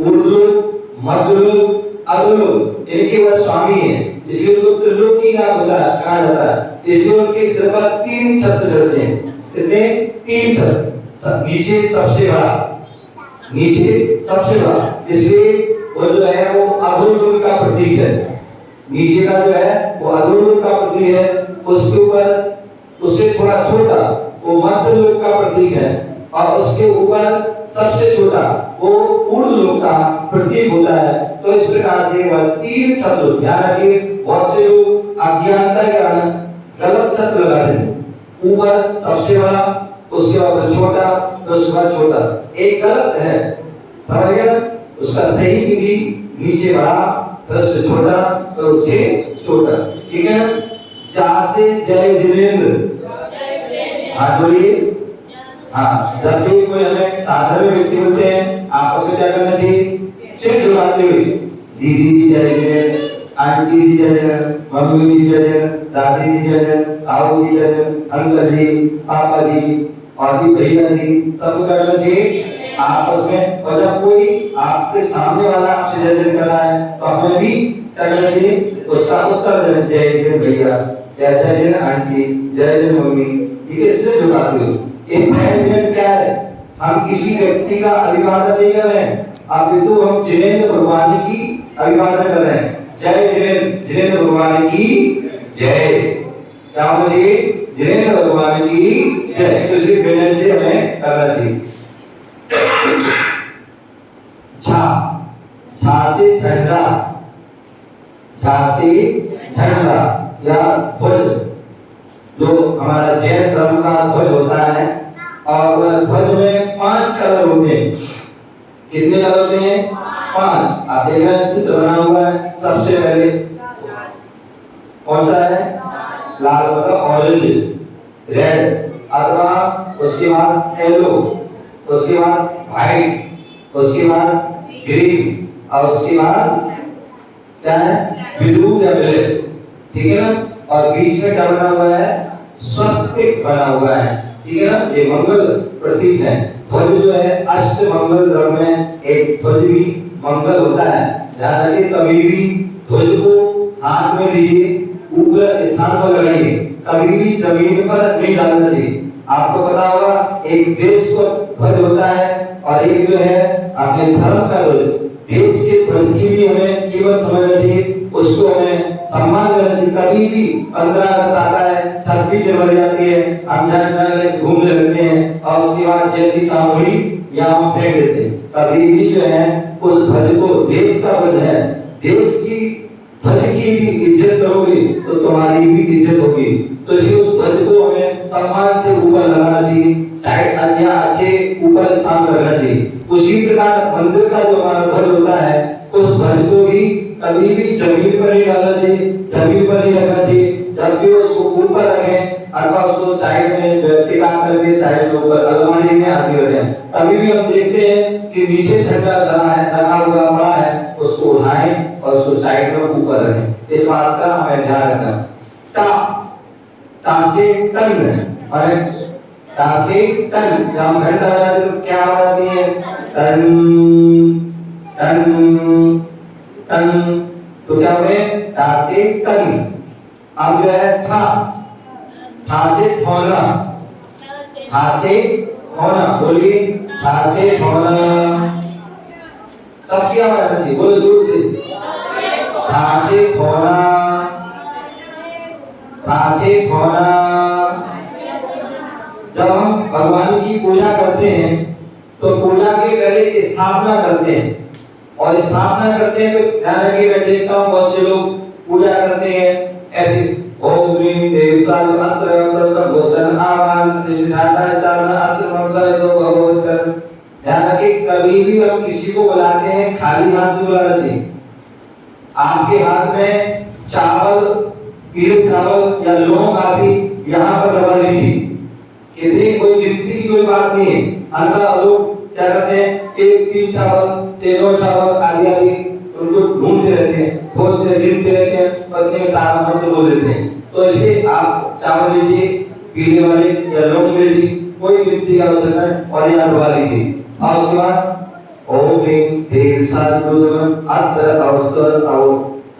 ऊर्ध्वलोक, मध्यलोक, अधोलोक, इनके वह स्वामी हैं, इसलिए उनको त्रिलोकीनाथ होता है, कहा जाता है। इसलिए उनके सिर पर 3 छत्र चढ़ते हैं, कितने, 3 छत्र। नीचे सबसे बड़ा, नीचे सबसे बड़ा, इसलिए वो जो है वो अधोलोक का प्रतीक है। नीचे का जो है वो अधोलोक का प्रतीक है, उसके ऊपर उससे थोड़ा छोटा वो मध्य लोक का प्रतीक है, और उसके ऊपर सबसे छोटा वो ऊर्ध्व लोक का प्रतीक होता है। तो इस प्रकार से वह 3 शब्द, ध्यान रखिए, बहुत से लोग अज्ञानता के कारण गलत शब्द लगाते हैं। ऊपर सबसे बड़ा, उसके ऊपर छोटा, तो उसके बाद छोटा, एक गलत है, उसका सही विधि नीचे बड़ा, फिर उससे छोटा, फिर उससे छोटा, ठीक है। जा से जय जिनेंद्र, हाँ बोलिए। हाँ, जब भी कोई हमें साधारण व्यक्ति बोलते हैं, आपस में क्या करना चाहिए, सिर झुकाते हुए, दीदी जी जय जिनेंद्र, आंटी जी जय जिनेंद्र, मम्मी जी जय जिनेंद्र, दादी जी जय जिनेंद्र, ताऊ जी जय जिनेंद्र, अंकल जी, पापा जी और जी भैया जी, सबको क्या करना चाहिए आपस में। और जब कोई आपके सामने वाला आपसे जय जय कर रहा है तो हमें भी क्या करना चाहिए, उसका उत्तर देना, जय जय भैया, जय जय आंटी, जय जय मम्मी, ठीक है, इससे झुकाते हो। एक जय जय क्या है, हम किसी व्यक्ति का अभिवादन नहीं कर रहे हैं, अपितु हम जिनेंद्र भगवान की अभिवादन कर रहे हैं। जय जिनेंद्र, जिनेंद्र भगवान की जय, क्या होना चाहिए, जिनेंद्र भगवान की जय। तो इसी विनय से हमें करना चाहिए। छा, छा से झंडा, छा से झंडा या ध्वज, जो हमारा जैन धर्म का ध्वज होता है, और वह ध्वज में 5 कलर होते हैं। कितने कलर होते हैं, 5। आप देख रहे हैं चित्र बना हुआ है, सबसे पहले कौन सा है, लाल मतलब ऑरेंज, रेड, अथवा उसके बाद येलो, उसके बाद व्हाइट, उसके बाद ग्रीन, और उसके बाद क्या है, ब्लू या ब्लैक, ठीक है ना। और बीच में क्या बना हुआ है, स्वस्तिक बना हुआ है, ठीक है ना, ये मंगल प्रतीक है। ध्वज जो है अष्ट मंगल धर्म में एक ध्वज भी मंगल होता है। ध्यान रखिए, कभी भी ध्वज को हाथ में लीजिए, ऊपर स्थान पर लगाइए, कभी भी जमीन पर नहीं डालना चाहिए। आपको पता होगा, एक देश को ध्वज होता है और एक जो है अपने धर्म का ध्वज। देश के ध्वज की भी हमें कीमत समझना चाहिए, उसको हमें सम्मान देना चाहिए। कभी भी 15 अगस्त आता है, 26 जनवरी आती है, हम जाके घूमने लगते हैं और उसके बाद जैसी सामग्री यहाँ फेंक देते हैं। कभी भी जो है उस ध्वज को, देश का ध्वज है, देश की ध्वज की भी इज्जत करोगे तो तुम्हारी भी इज्जत होगी। तो ये उस ध्वज को हमें सम्मान से ऊपर लगाना चाहिए, साइड या अच्छे ऊपर स्थान रखना चाहिए। उसी प्रकार मंदिर का जो हमारा ध्वज होता है, उस ध्वज को भी कभी भी जमीन पर नहीं डालना चाहिए, जमीन पर नहीं रखना चाहिए। जब भी उसको ऊपर रखें अथवा उसको साइड में टिका करके साइड में ऊपर अलमारी में आदि रखें। कभी भी हम देखते हैं कि नीचे झंडा लगा हुआ पड़ा है, उसको उठाएं और उसको साइड में ऊपर रखें। इस बात का हमें ध्यान रखना। टा से टन, और टा से टन, जब हम घंटा बजाते तो क्या आवाज आती है? टन टन टन। तो क्या हुए? टा से टन। अब जो है ठा से ठोना, ठा से ठोना, बोलिए ठा से ठोना। सब क्या आवाज आती है? बोलो दूर से। ठा से ठोना, ठा से ठोना। जब हम भगवान की पूजा करते हैं तो पूजा के पहले स्थापना करते हैं, और स्थापना करते हैं तो ध्यान रखिए, मैं देखता हूँ बहुत से लोग पूजा करते हैं ऐसे, ओम ह्रीं देव साल अंतर सब घोषण आवान ध्याता चारण अंतर मंत्र दो भगवत कर। ध्यान रखिए, कभी भी हम किसी को बुलाते हैं खाली हाथ नहीं बुलाना चाहिए। आपके हाथ में चावल, पीले चावल या लौंग आदि यहाँ पर दबा लीजिए। कितनी कोई गिनती की कोई बात नहीं है। अन्ना लोग क्या करते हैं, एक 3 चावल, एक 2 चावल आदि आदि उनको ढूंढते रहते हैं, खोजते गिनते रहते हैं, पत्नी में सारा मंत्र बोल देते हैं। तो इसलिए आप चावल लीजिए, पीले वाले या लौंग लीजिए, कोई गिनती का आवश्यक है, और यहाँ दबा लीजिए। और उसके बाद ओम ह्रीं देव साधुसमन अत्र अवस्तर अव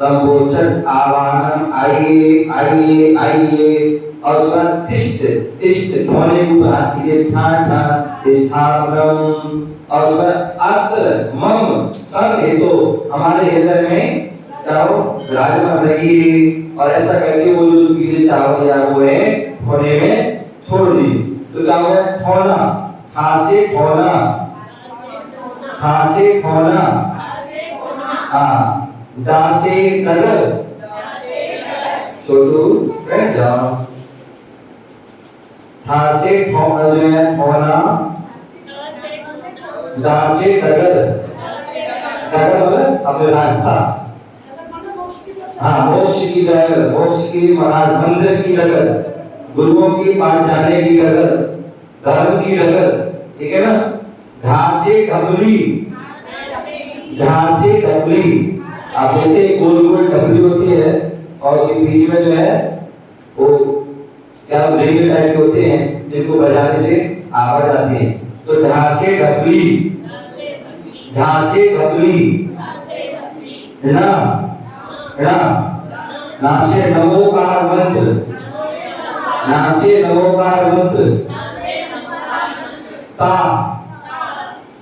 तंबोचन आवाहन, आइए आइए आइए। और उसके बाद तिष्ठ तिष्ठ, ध्वनि को हाथ कीजिए, ठा ठा स्थापनम। और उसके बाद अत्र मम सन हेतु, हमारे हृदय में क्या हो? विराजमान रहिए। और ऐसा करके वो जो पीले चावल या वो है होने में छोड़ दी। तो क्या हुआ? ठोना, ठा से ठोना, ठा से ठोना, हाँ, डा से डगर, छोटू बैठ जाओ। ठा से ठोना जो है ठोना, डा से डगर, डगर मतलब अपने रास्ता, हाँ, मोक्ष की डगर, मोक्ष की महाराज मंदिर की डगर, गुरुओं के पास जाने की डगर, धर्म की डगर, ठीक है ना? घास से ढबली, घास से ढबली, आप देखते हैं गोल गोल ढबली होती है और उसके बीच में जो है वो क्या रेल टाइप के होते हैं जिनको बजाने से आवाज आती है। तो घास से ढबली, घास से ढबली, ना ना ना से नमोकार मंत्र, ना से नमोकार मंत्र, ता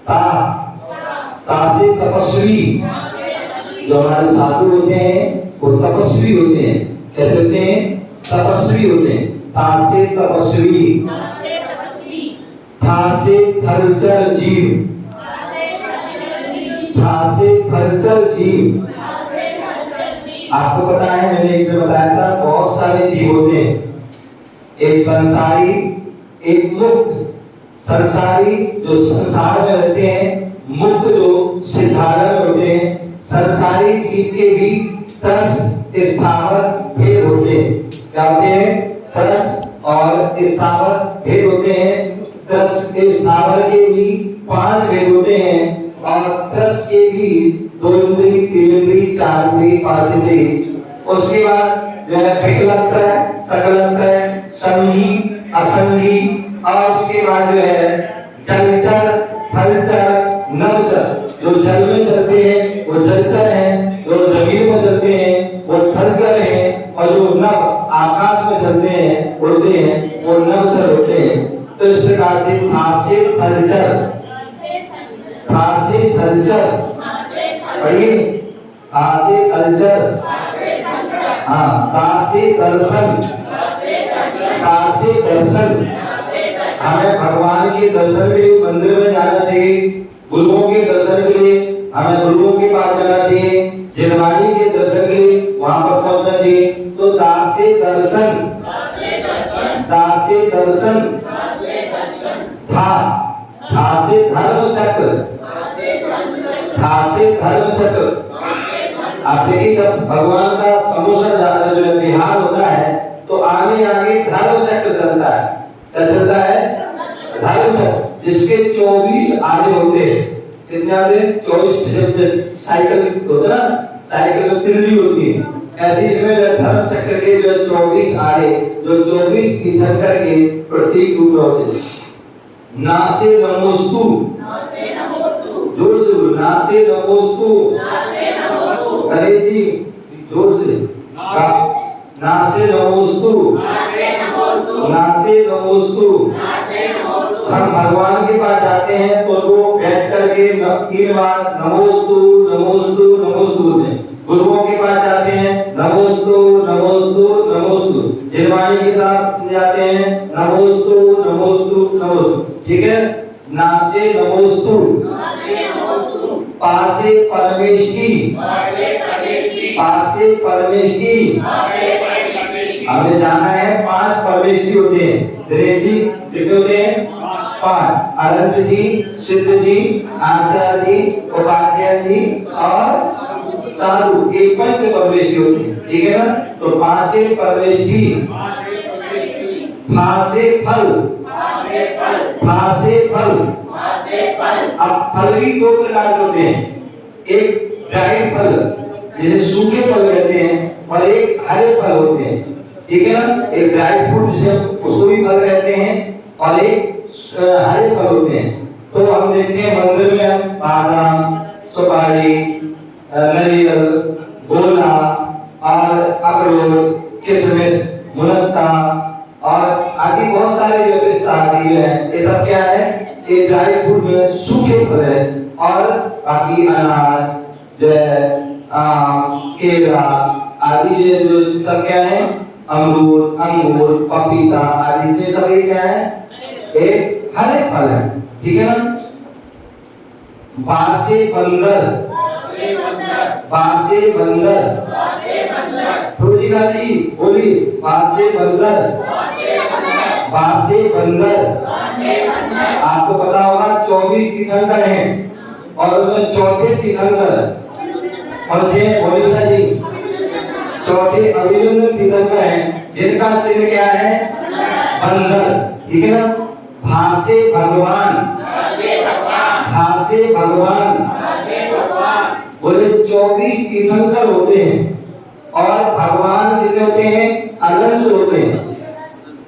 ता ता से तपस्वी। जो हमारे साधु होते हैं वो तपस्वी होते हैं। कैसे होते हैं? तपस्वी होते हैं। ता से तपस्वी, था से थलचर जीव, था से थलचर जीव। आपको पता है, मैंने एक दिन बताया था, बहुत सारे जीव होते हैं, एक संसारी, एक मुक्त। संसारी जो संसार में रहते हैं, मुक्त जो सिद्धार्थ में होते हैं। संसारी जीव के भी तरस स्थावर भेद होते हैं। क्या होते हैं? तरस और स्थावर भेद होते हैं। तरस स्थावर के भी 5 भेद होते हैं, और तरस के भी 2 इंद्री, 3 इंद्री, 4 इंद्री, 5 इंद्री। उसके बाद जो है विकलंत्र, सकलंत्र, संगी, असंगी, और उसके बाद जो है जलचर, थलचर, नवचर। जो जल में चलते हैं वो जलचर हैं, जो जमीन पर चलते हैं वो थलचर हैं, और जो नव आकाश में चलते हैं, उड़ते हैं, वो नवचर होते हैं। तो इस प्रकार से था से थलचर, था से थलचर, पढ़िए। आ से कल्चर, हाँ, ता से दर्शन, ता से दर्शन। हमें भगवान के दर्शन के लिए मंदिर में जाना चाहिए, गुरुओं के दर्शन के लिए हमें गुरुओं के पास जाना चाहिए, जिनवानी के दर्शन के लिए वहां पर पहुंचना चाहिए। तो ता से दर्शन, ता से दर्शन, था, था से धर्म चक्र, था से धर्म चक्र। आप देखिए जब भगवान का समोसा जो है बिहार होता है तो आगे आगे धर्म चक्र चलता है। क्या चलता है? धर्म चक्र, जिसके 24 आने होते हैं। कितने आने? 24। साइकिल होता है ना, साइकिल में तिल्ली होती है, ऐसे इसमें जो धर्म चक्र के जो 24 आने, जो 24 तीर्थंकर के प्रतीक रूप में होते हैं। नासे नमोस्तु, जोर से बोलो, नासे नमोस्तु। अरे जी जोर से, नासे नमोस्तु, नासे नमोस्तु। हम भगवान के पास जाते हैं तो वो बैठ करके 3 बार नमोस्तु नमोस्तु नमोस्तु बोलते हैं। गुरुओं के पास जाते हैं नमोस्तु नमोस्तु नमोस्तु। जिनवानी के साथ जाते हैं नमोस्तु नमोस्तु नमोस्तु। ठीक है? नासे नमोस्तु, पासे परमेष्टि, पासे परमेष्टि। हमें जाना है 5 परमेष्टि होते हैं। दिनेश जी कितने होते हैं? 5। अनंत जी, सिद्ध जी, आचार्य जी, उपाध्याय जी और साधु, ये 5 परमेष्टि होते हैं। ठीक है ना? तो 5 परमेष्टि। फासे फल, फासे फल। अब फल भी 2 प्रकार के होते हैं, एक ड्राई फल जिसे सूखे फल कहते हैं और एक हरे फल होते हैं। ठीक है ना? एक ड्राई फ्रूट जिसे उसको भी फल कहते हैं और एक हरे फल होते हैं। तो हम देखते हैं मंदिर में हम बादाम, सुपारी, नारियल, गोला और अखरोट, किशमिश, मुनक्का और आदि बहुत सारे जो पिस्ता आदि है, ये सब क्या है? ये ड्राई फ्रूट में सूखे फल है। और बाकी अनाज जो है, आम, केला आदि जो सब क्या है? अमरूद, अंगूर, पपीता आदि ये सब क्या है? एक हरे फल है। ठीक है ना? बासे बंदर, बासे बंदर। रोजिका जी बोलिए, बासे बंदर, बासे बंदर। आपको पता होगा 24 तीर्थंकर हैं और उनमें चौथे तीर्थंकर कौन से? ओडिशा जी, चौथे अभिनंदन तीर्थंकर हैं जिनका चिन्ह क्या है? बंदर। ठीक है ना? भासे भगवान, भासे भगवान। बोले 24 तीर्थंकर होते हैं और भगवान कितने होते हैं? अनंत होते हैं।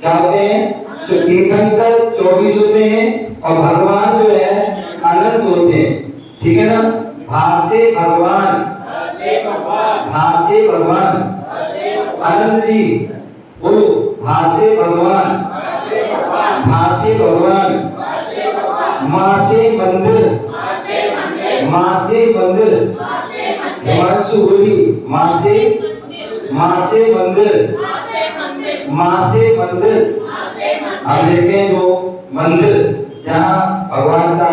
क्या होते हैं? जो तीर्थंकर 24 होते हैं और भगवान जो है अनंत होते हैं। ठीक है ना? भासे भगवान, भासे भगवान। आनंद जी बोलो, भासे भगवान, भासे भगवान। माँ से मंदिर, माँ से मंदिर। हिमांशु बोली, माँ से मंदिर, माँ से मंदिर। हम देखते हैं जो मंदिर जहाँ भगवान का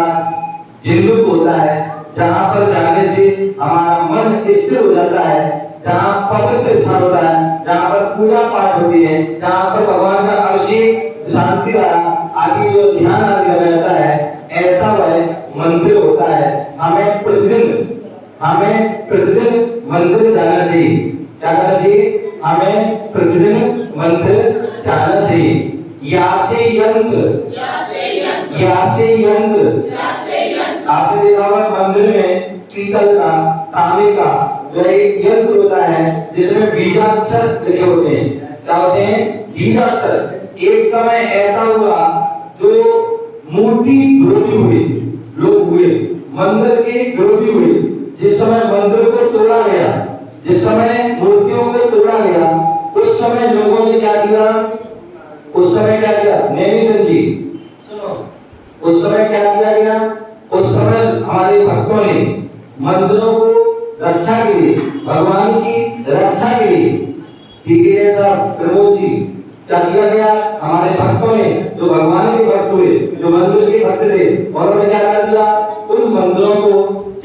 जिल्लुक होता है, जहाँ पर जाने से हमारा मन स्थिर हो जाता है, जहाँ पवित्र स्थान होता है, जहाँ पर पूजा पाठ होती है, जहाँ पर भगवान का अभिषेक, शांति आदि जो ध्यान आदि लगाया जाता है, ऐसा वह मंदिर होता है। हमें प्रतिदिन मंदिर जाना चाहिए। क्या करना चाहिए? हमें प्रतिदिन मंदिर जाना चाहिए। यासे यंत्र, यासे यंत्र। आपने देखा होगा मंदिर में पीतल का, तांबे का जो एक यंत्र होता है जिसमें बीजाक्षर लिखे होते हैं। क्या होते हैं? बीजाक्षर। एक समय ऐसा हुआ जो मूर्ति विरोधी हुए, लोग हुए, मंदिर के विरोधी हुए। जिस समय मंदिर को तोड़ा गया, जिस समय मूर्तियों को तोड़ा गया, उस समय लोगों ने क्या किया? उस समय क्या किया? नेमीचंद जी सुनो, उस समय क्या किया गया? उस समय हमारे भक्तों ने मंदिरों को रक्षा के लिए, भगवान की रक्षा के लिए ठीक साहब प्रमोद जी क्या किया गया? हमारे भक्तों ने, जो भगवान के भक्त हुए, जो मंदिर के भक्त थे, उन्होंने क्या कर दिया? उन मंदिरों को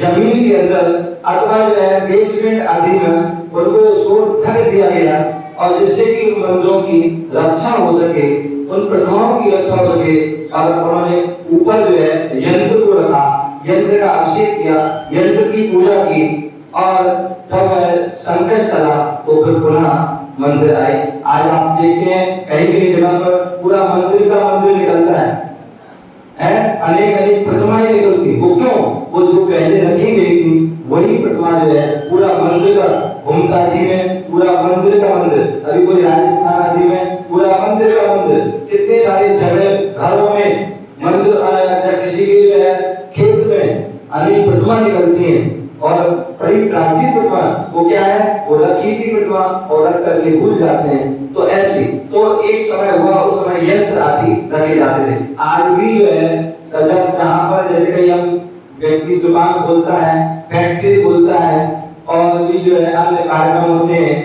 जमीन के अंदर अथवा जो है बेसमेंट आदि में उनको उसको ढक दिया गया, और जिससे कि उन मंदिरों की रक्षा हो सके, उन प्रथाओं की रक्षा हो सके। और उन्होंने ऊपर जो है यंत्र को रखा, यंत्र का अभिषेक किया, यंत्र की पूजा की, और जब संकट टला तो फिर पुनः मंदिर आए। आज आप देखते हैं कहीं कहीं जगह पर पूरा मंदिर का मंदिर निकलता है, अनेक अनेक प्रतिमाएं निकलती। वो क्यों? वो जो पहले रखी गई थी वही प्रतिमा जो है पूरा मंदिर का घूमता जी में, पूरा मंदिर का मंदिर। अभी कोई राजस्थान आदि में पूरा मंदिर का मंदिर, कितने सारे जगह घरों में मंदिर, किसी के जो है खेत में अनेक प्रतिमा निकलती हैं, और बड़ी प्राचीन प्रतिमा, वो क्या है? वो रखी थी प्रतिमा, और रख करके भूल जाते हैं। तो ऐसी तो एक समय हुआ, उस समय यंत्र आदि रखे जाते थे। आज भी जो है जब जहाँ पर जैसे कहीं हम व्यक्ति दुकान खोलता है, फैक्ट्री खोलता है, और भी जो है अन्य कार्यक्रम होते हैं,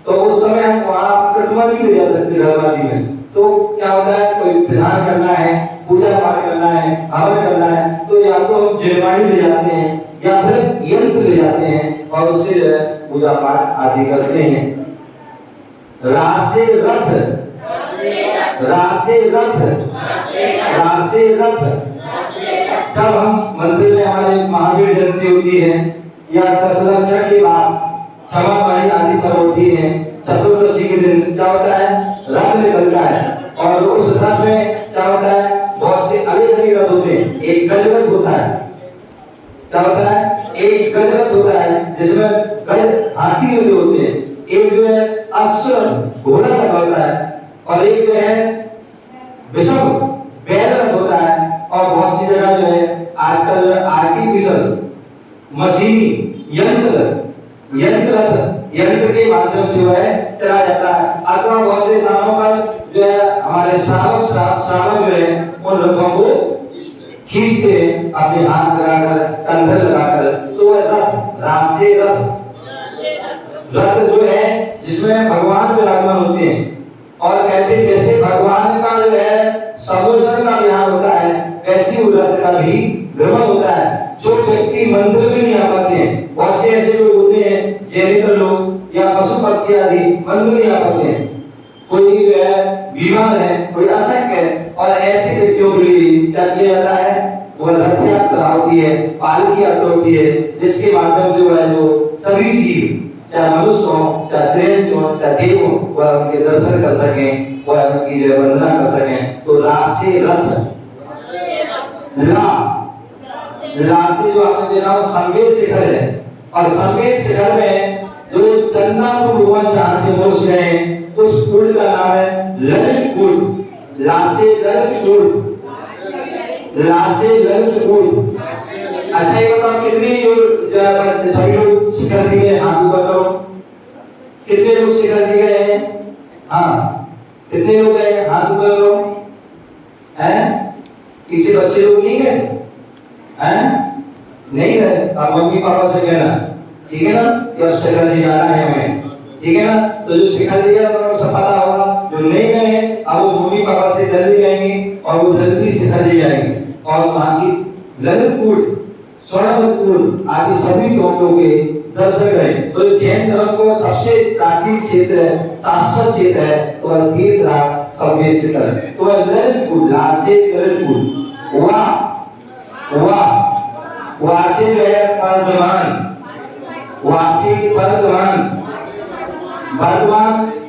तो उस समय हम वहाँ प्रतिमा नहीं ले जा सकते घरवादी में। तो क्या होता है? कोई विधान करना है, पूजा पाठ करना है, हवन करना है, तो या तो हम जिरवाणी ले जाते हैं या फिर यंत्र ले जाते हैं, और उससे जो है पूजा पाठ आदि करते हैं। रासे रथ, रासे रथ, रासे रथ। जब हम मंदिर में हमारे महावीर जयंती होती है, या दशलक्षण के बाद क्षमा पाणी आदि पर होती है, चतुर्दशी के दिन क्या होता है? रथ निकलता है, और उस रथ में क्या होता है? बहुत से अलग अलग रथ होते हैं। एक गज रथ होता है, क्या होता है? एक गज रथ होता है जिसमें गज हाथी लगे होते हैं, एक जो है अश्व घोड़ा लगा होता है, और एक जो है वृषभ बैल रथ होता है। और बहुत सी जगह जो है आजकल आर्टिफिशियल मशीनी यंत्र के माध्यम से वह चला जाता है। अथवा बहुत से स्थानों पर जो है हमारे श्रावक जो है उन रथों को खींचते हैं अपने हाथ लगाकर, कंधे लगाकर। तो वह रथ, रासे रथ जो है जिसमें भगवान विराजमान होते हैं, और कहते हैं जैसे भगवान का जो है समुद्र का विहार होता है, वैसे ही रथ का भी भ्रमण होता है। जो व्यक्ति मंदिर में नहीं आ पाते हैं, बहुत से ऐसे लोग होते हैं, ज्यादातर लोग या पशु पक्षी आदि मंदिर नहीं आ पाते हैं, कोई जो है बीमार है, कोई अशक्त है, और ऐसे व्यक्तियों के लिए क्या किया जाता है? वह रथ यात्रा होती है, पालकी यात्रा होती है, जिसके माध्यम से वह जो सभी जीव, चाहे मनुष्य हो, चाहे दैत्य हो, चाहे देव हो, वह उनके दर्शन कर सके, वह उनकी जो वंदना कर सके। तो रासे रथ, से जो आपने देखा संवेद शिखर है, और संवेद शिखर में जो चंदापुर भवन जहाँ से मोक्ष गए, उस कुंड का नाम है ललित कुंड। लासे ललित कुंड, लासे ललित कुंड। अच्छा ये बताओ कितने जो सभी लोग शिखर जी गए? हाथ ऊपर करो। कितने लोग शिखर जी गए हैं? हाँ, कितने लोग गए? हाथ ऊपर करो। हैं? किसी बच्चे लोग नहीं गए? हैं? नहीं गए? अब मम्मी पापा से कहना, ठीक है ना, कि अब शिखर जी जाना है हमें, ठीक है ना। तो जो शिखर जी गया तो सब पता होगा, जो नहीं गए अब वो मम्मी पापा से जल्दी जाएंगे, और वो जल्दी शिखर जी जाएंगे, और वहां की ललित कुंड, स्वर्णकुंड आदि सभी लोगों के दर्शन करें। तो जैन धर्म को सबसे प्राचीन क्षेत्र है, शाश्वत क्षेत्र है, तो वह तीर्थराज संवेद शिखर, तो वह ललित कुंड, लासे ललित कुंड। वासी जो है वर्तमान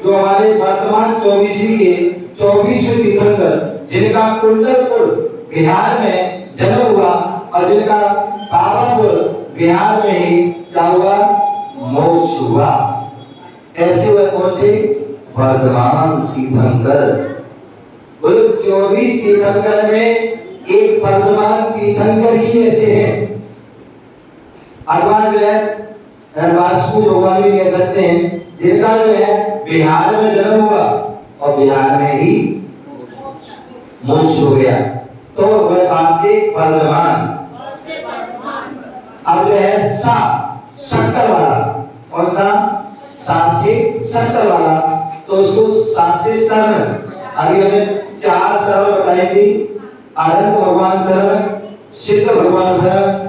जो हमारे वर्तमान 24वीं के 24वें तीर्थंकर, जिनका कुंडलपुर बिहार में जन्म हुआ, और जिनका पावापुर बिहार में ही क्या हुआ? मोक्ष हुआ। ऐसे वह कौन से? वर्तमान तीर्थंकर। बोले 24 तीर्थंकर में एक वर्तमान तीर्थंकर ही ऐसे हैं। अथवा जो है वासु भगवान भी कह सकते हैं, जिनका जो है बिहार में जन्म हुआ और बिहार में ही मोक्ष हो गया, तो वह वासी वर्धमान। अब जो है शक्कर वाला। कौन सा? 7 से 70 वाला, तो उसको 7 से शरण। अभी हमें 4 शरण बताई थी, अनंत भगवान शरण, सिद्ध भगवान शरण,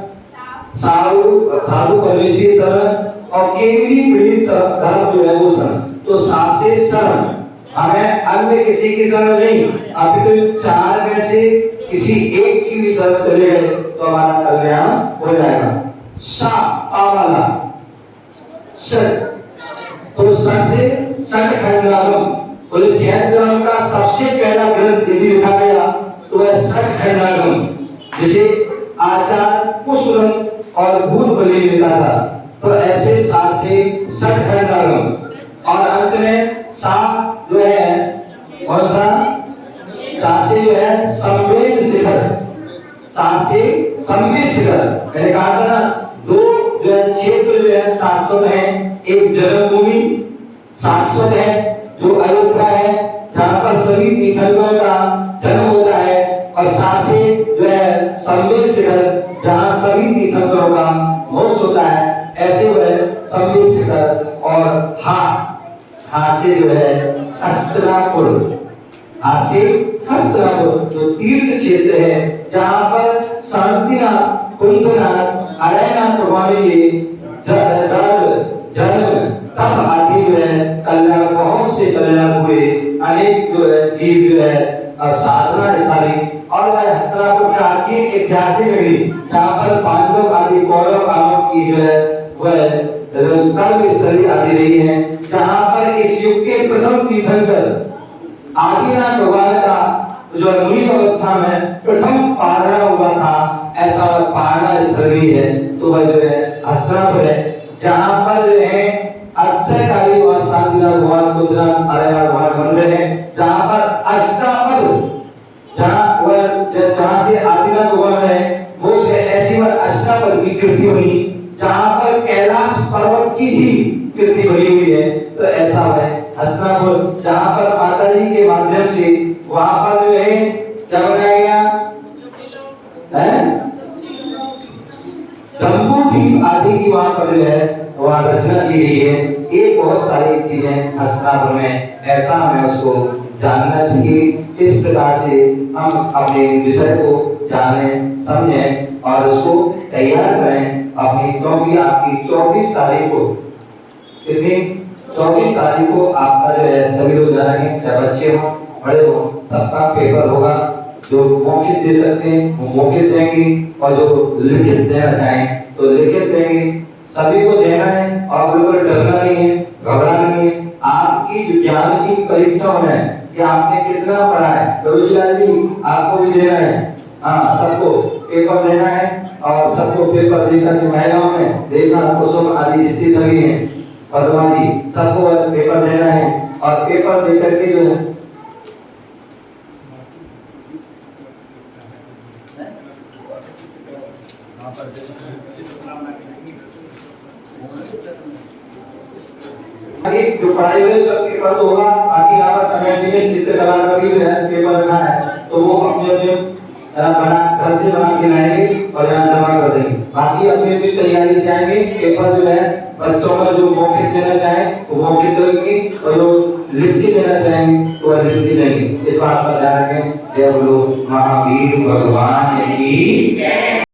साधु परमेश्वरी शरण और केवली बड़ी धर्म जो है वो शरण। तो 7 से शरण, हमें अन्य किसी की शरण नहीं। अभी तो 4 में से किसी एक की भी शरण चले गए तो हमारा कल्याण हो जाएगा। सा वाला सत, तो सत से सत खंडागम, बोले जैन धर्म का सबसे पहला ग्रंथ यदि लिखा गया तो वह सत खंडागम, जिसे आचार्य पुष्पदंत और भूत बलि लिखा था। तो ऐसे 7 से सत खंडागम और अंत में 7 जो है कौन सा? 7 से जो है संवेद शिखर, 7 से संवेद शिखर। मैंने कहा था ना, 2 जो है क्षेत्र जो है शाश्वत है। एक जन्मभूमि शाश्वत है जो अयोध्या है, जहाँ पर सभी तीर्थंकरों का जन्म होता है, और 7 से जो है संवेद शिखर, जहाँ सभी तीर्थंकरों का मोक्ष होता है। ऐसे वह संवेद शिखर। और हा से जो है हस्तिनापुर, हा से हस्तिनापुर जो तीर्थ क्षेत्र है, जहाँ पर शांतिनाथ, कुंभनाथ, अरयनाथ भगवान के जन्म तब आदि जो है कल्याण, बहुत से कल्याण हुए। अनेक जो है जीव जो है साधना स्थानी। और वह हस्तिनापुर प्राचीन ऐतिहासिक नगरी, जहाँ पर पांडव आदि कौरव आदि की जो है वह कर्म स्थली आदि रही है, जहाँ पर इस युग के प्रथम तीर्थंकर आदिनाथ भगवान का जो मुनि अवस्था में प्रथम पारणा हुआ था, ऐसा पारणा स्थल भी है। तो वह जो है हस्तिनापुर है, जहाँ पर जो है अक्षयकारी व शांतिनाथ भगवान, बुद्धनाथ, अरयनाथ भगवान मंदिर है, जहाँ पर अष्टापद, जहाँ से आदिनाथ भगवान है वो से ऐसी बार अष्टापद की कीर्ति बनी, जहाँ पर कैलाश पर्वत की भी कीर्ति बनी हुई है। तो ऐसा है हस्तिनापुर, जहाँ पर माता जी के माध्यम से वहां पर जो है क्या बनाया गया है, जम्बूद्वीप आदि की वहां पर जो है वहां रचना की गई है। ये बहुत सारी चीजें हस्तिनापुर में, ऐसा हमें उसको जानना चाहिए। इस प्रकार से हम अपने विषय को जाने, समझें और उसको तैयार करें अपनी, क्योंकि आपकी 24 तारीख को, कितनी 24 तारीख को आपका जो है सभी लोग जानेंगे, चाहे बच्चे हो बड़े हो, सबका पेपर होगा। जो मौखिक दे सकते हैं वो मौखिक देंगे, और जो लिखित देना चाहें तो लिखित देंगे। सभी को देना है और बिल्कुल डरना नहीं है, घबराना नहीं है। आपकी विज्ञान की परीक्षा होना है कि आपने कितना पढ़ा है। रोजगार जी आपको भी देना है, हाँ सबको पेपर देना है। और सबको पेपर देकर के महिलाओं में देखा कुसुम आदि जितनी सभी हैं, पद्मा जी, सबको पेपर देना है। और पेपर देकर के जो है जो पढ़ाई हुई सब पेपर तो होगा। बाकी यहाँ पर कमेटी में चित्रकला का भी जो है पेपर रखा है, तो वो अपने अपने बना घर से बना के लाएंगे और यहाँ जमा कर देंगे। बाकी अपनी अपनी तैयारी से आएंगे। पेपर जो है बच्चों का जो मौखिक देना चाहे वो मौखिक देंगे, और जो लिख के देना चाहेंगे तो वह लिख के देंगे। इस बात का ध्यान रखें। जय बोलो महावीर भगवान की।